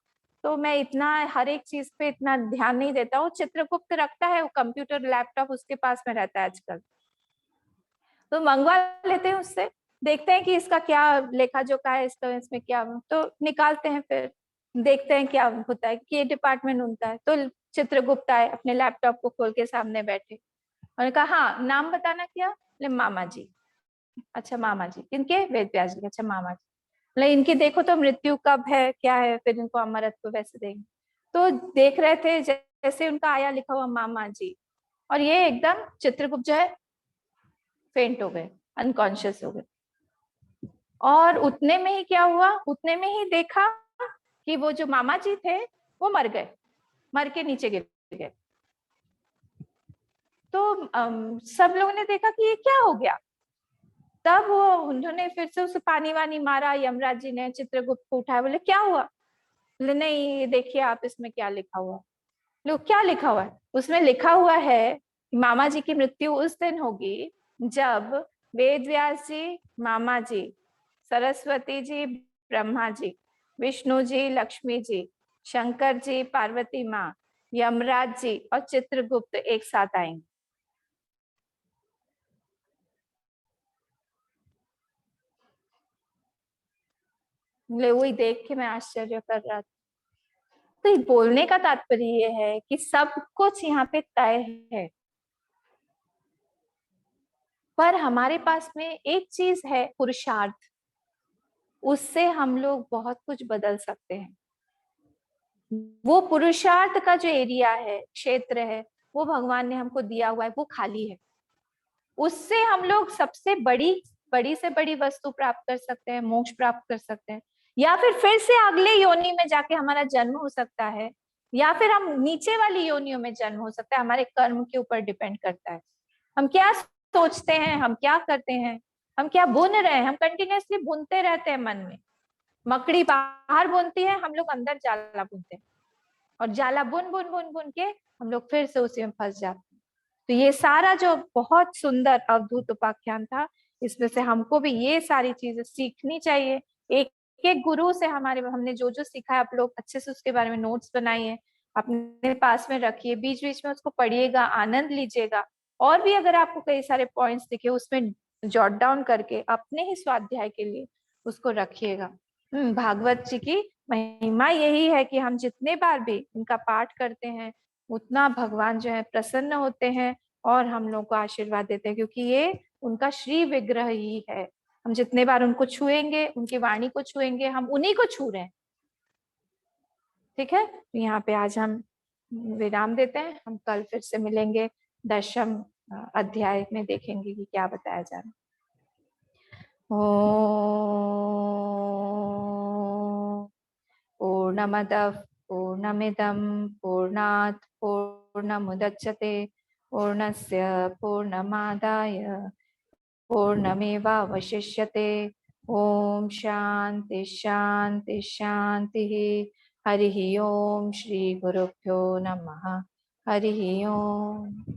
Speaker 1: तो मैं इतना हर एक चीज पे इतना ध्यान नहीं देता हूँ। चित्रगुप्त रखता है वो कंप्यूटर लैपटॉप उसके पास में रहता है आजकल, तो मंगवा लेते हैं उससे, देखते हैं कि इसका क्या लेखा जोखा है, इसका इसमें क्या, तो निकालते हैं, फिर देखते हैं क्या होता है कि ये डिपार्टमेंट उनका है। तो चित्रगुप्त आए, अपने लैपटॉप को खोल के सामने बैठे, उन्होंने कहा हाँ नाम बताना क्या। बोले मामा जी। अच्छा मामा जी किनके, वेद व्यास जी। अच्छा मामा जी, बोले इनकी देखो तो मृत्यु कब है क्या है, फिर इनको अमरत्व वैसे देंगे। तो देख रहे थे जैसे उनका आया लिखा हुआ मामा जी, और ये एकदम चित्रगुप्त जो है फेंट हो गए, अनकॉन्शियस हो गए। और उतने में ही क्या हुआ, उतने में ही देखा कि वो जो मामा जी थे वो मर गए, मर के नीचे गिर गए। तो सब लोगों ने देखा कि ये क्या हो गया। तब वो उन्होंने फिर से उसे पानी वानी मारा, यमराज जी ने चित्रगुप्त को उठाया, बोले क्या हुआ। बोले नहीं देखिए आप इसमें क्या लिखा हुआ। लो क्या लिखा हुआ है, उसमें लिखा हुआ है कि मामा जी की मृत्यु उस दिन होगी जब वेद व्यास जी, मामा जी, सरस्वती जी, ब्रह्मा जी, विष्णु जी, लक्ष्मी जी, शंकर जी, पार्वती माँ, यमराज जी और चित्रगुप्त एक साथ आएंगे। वही देख के मैं आश्चर्य कर रहा था। तो ये बोलने का तात्पर्य ये है कि सब कुछ यहाँ पे तय है, पर हमारे पास में एक चीज है, पुरुषार्थ। उससे हम लोग बहुत कुछ बदल सकते हैं। वो पुरुषार्थ का जो एरिया है, क्षेत्र है, वो भगवान ने हमको दिया हुआ है, वो खाली है। उससे हम लोग सबसे बड़ी बड़ी से बड़ी वस्तु प्राप्त कर सकते हैं, मोक्ष प्राप्त कर सकते हैं, या फिर से अगले योनि में जाके हमारा जन्म हो सकता है, या फिर हम नीचे वाली योनियों में जन्म हो सकता है। हमारे कर्म के ऊपर डिपेंड करता है, हम क्या सोचते हैं, हम क्या करते हैं, हम क्या बुन रहे हैं। हम कंटिन्यूअसली बुनते रहते हैं मन में। मकड़ी बाहर बुनती है, हम लोग अंदर जाला बुनते हैं, और जाला बुन बुन बुन बुन के हम लोग फिर से उसी में फंस जाते हैं। तो ये सारा जो बहुत सुंदर अवधूत उपाख्यान था, इसमें से हमको भी ये सारी चीजें सीखनी चाहिए। एक एक गुरु से हमारे हमने जो जो सीखा है, आप लोग अच्छे से उसके बारे में नोट्स बनाइए, अपने पास में रखिए, बीच बीच में उसको पढ़िएगा, आनंद लीजिएगा। और भी अगर आपको कई सारे पॉइंट्स दिखे, उसमें जॉट डाउन करके अपने ही स्वाध्याय के लिए उसको रखिएगा। भागवत जी की महिमा यही है कि हम जितने बार भी इनका पाठ करते हैं, उतना भगवान जो है प्रसन्न होते हैं और हम लोग को आशीर्वाद देते हैं, क्योंकि ये उनका श्री विग्रह ही है। हम जितने बार उनको छुएंगे, उनकी वाणी को छुएंगे, हम उन्हीं को छू रहे हैं। ठीक है, तो यहाँ पे आज हम विराम देते हैं। हम कल फिर से मिलेंगे, 10वें अध्याय में देखेंगे कि क्या बताया जा रहा है। ओम पूर्णमदः पूर्णमिदं पूर्णात् पूर्णमुदच्यते पूर्णस्य पूर्णमादाय पूर्णमेवावशिष्यते। ओम शांति शांति शांति। हरि ओम। श्री गुरुभ्यो नमः। हरि ओम।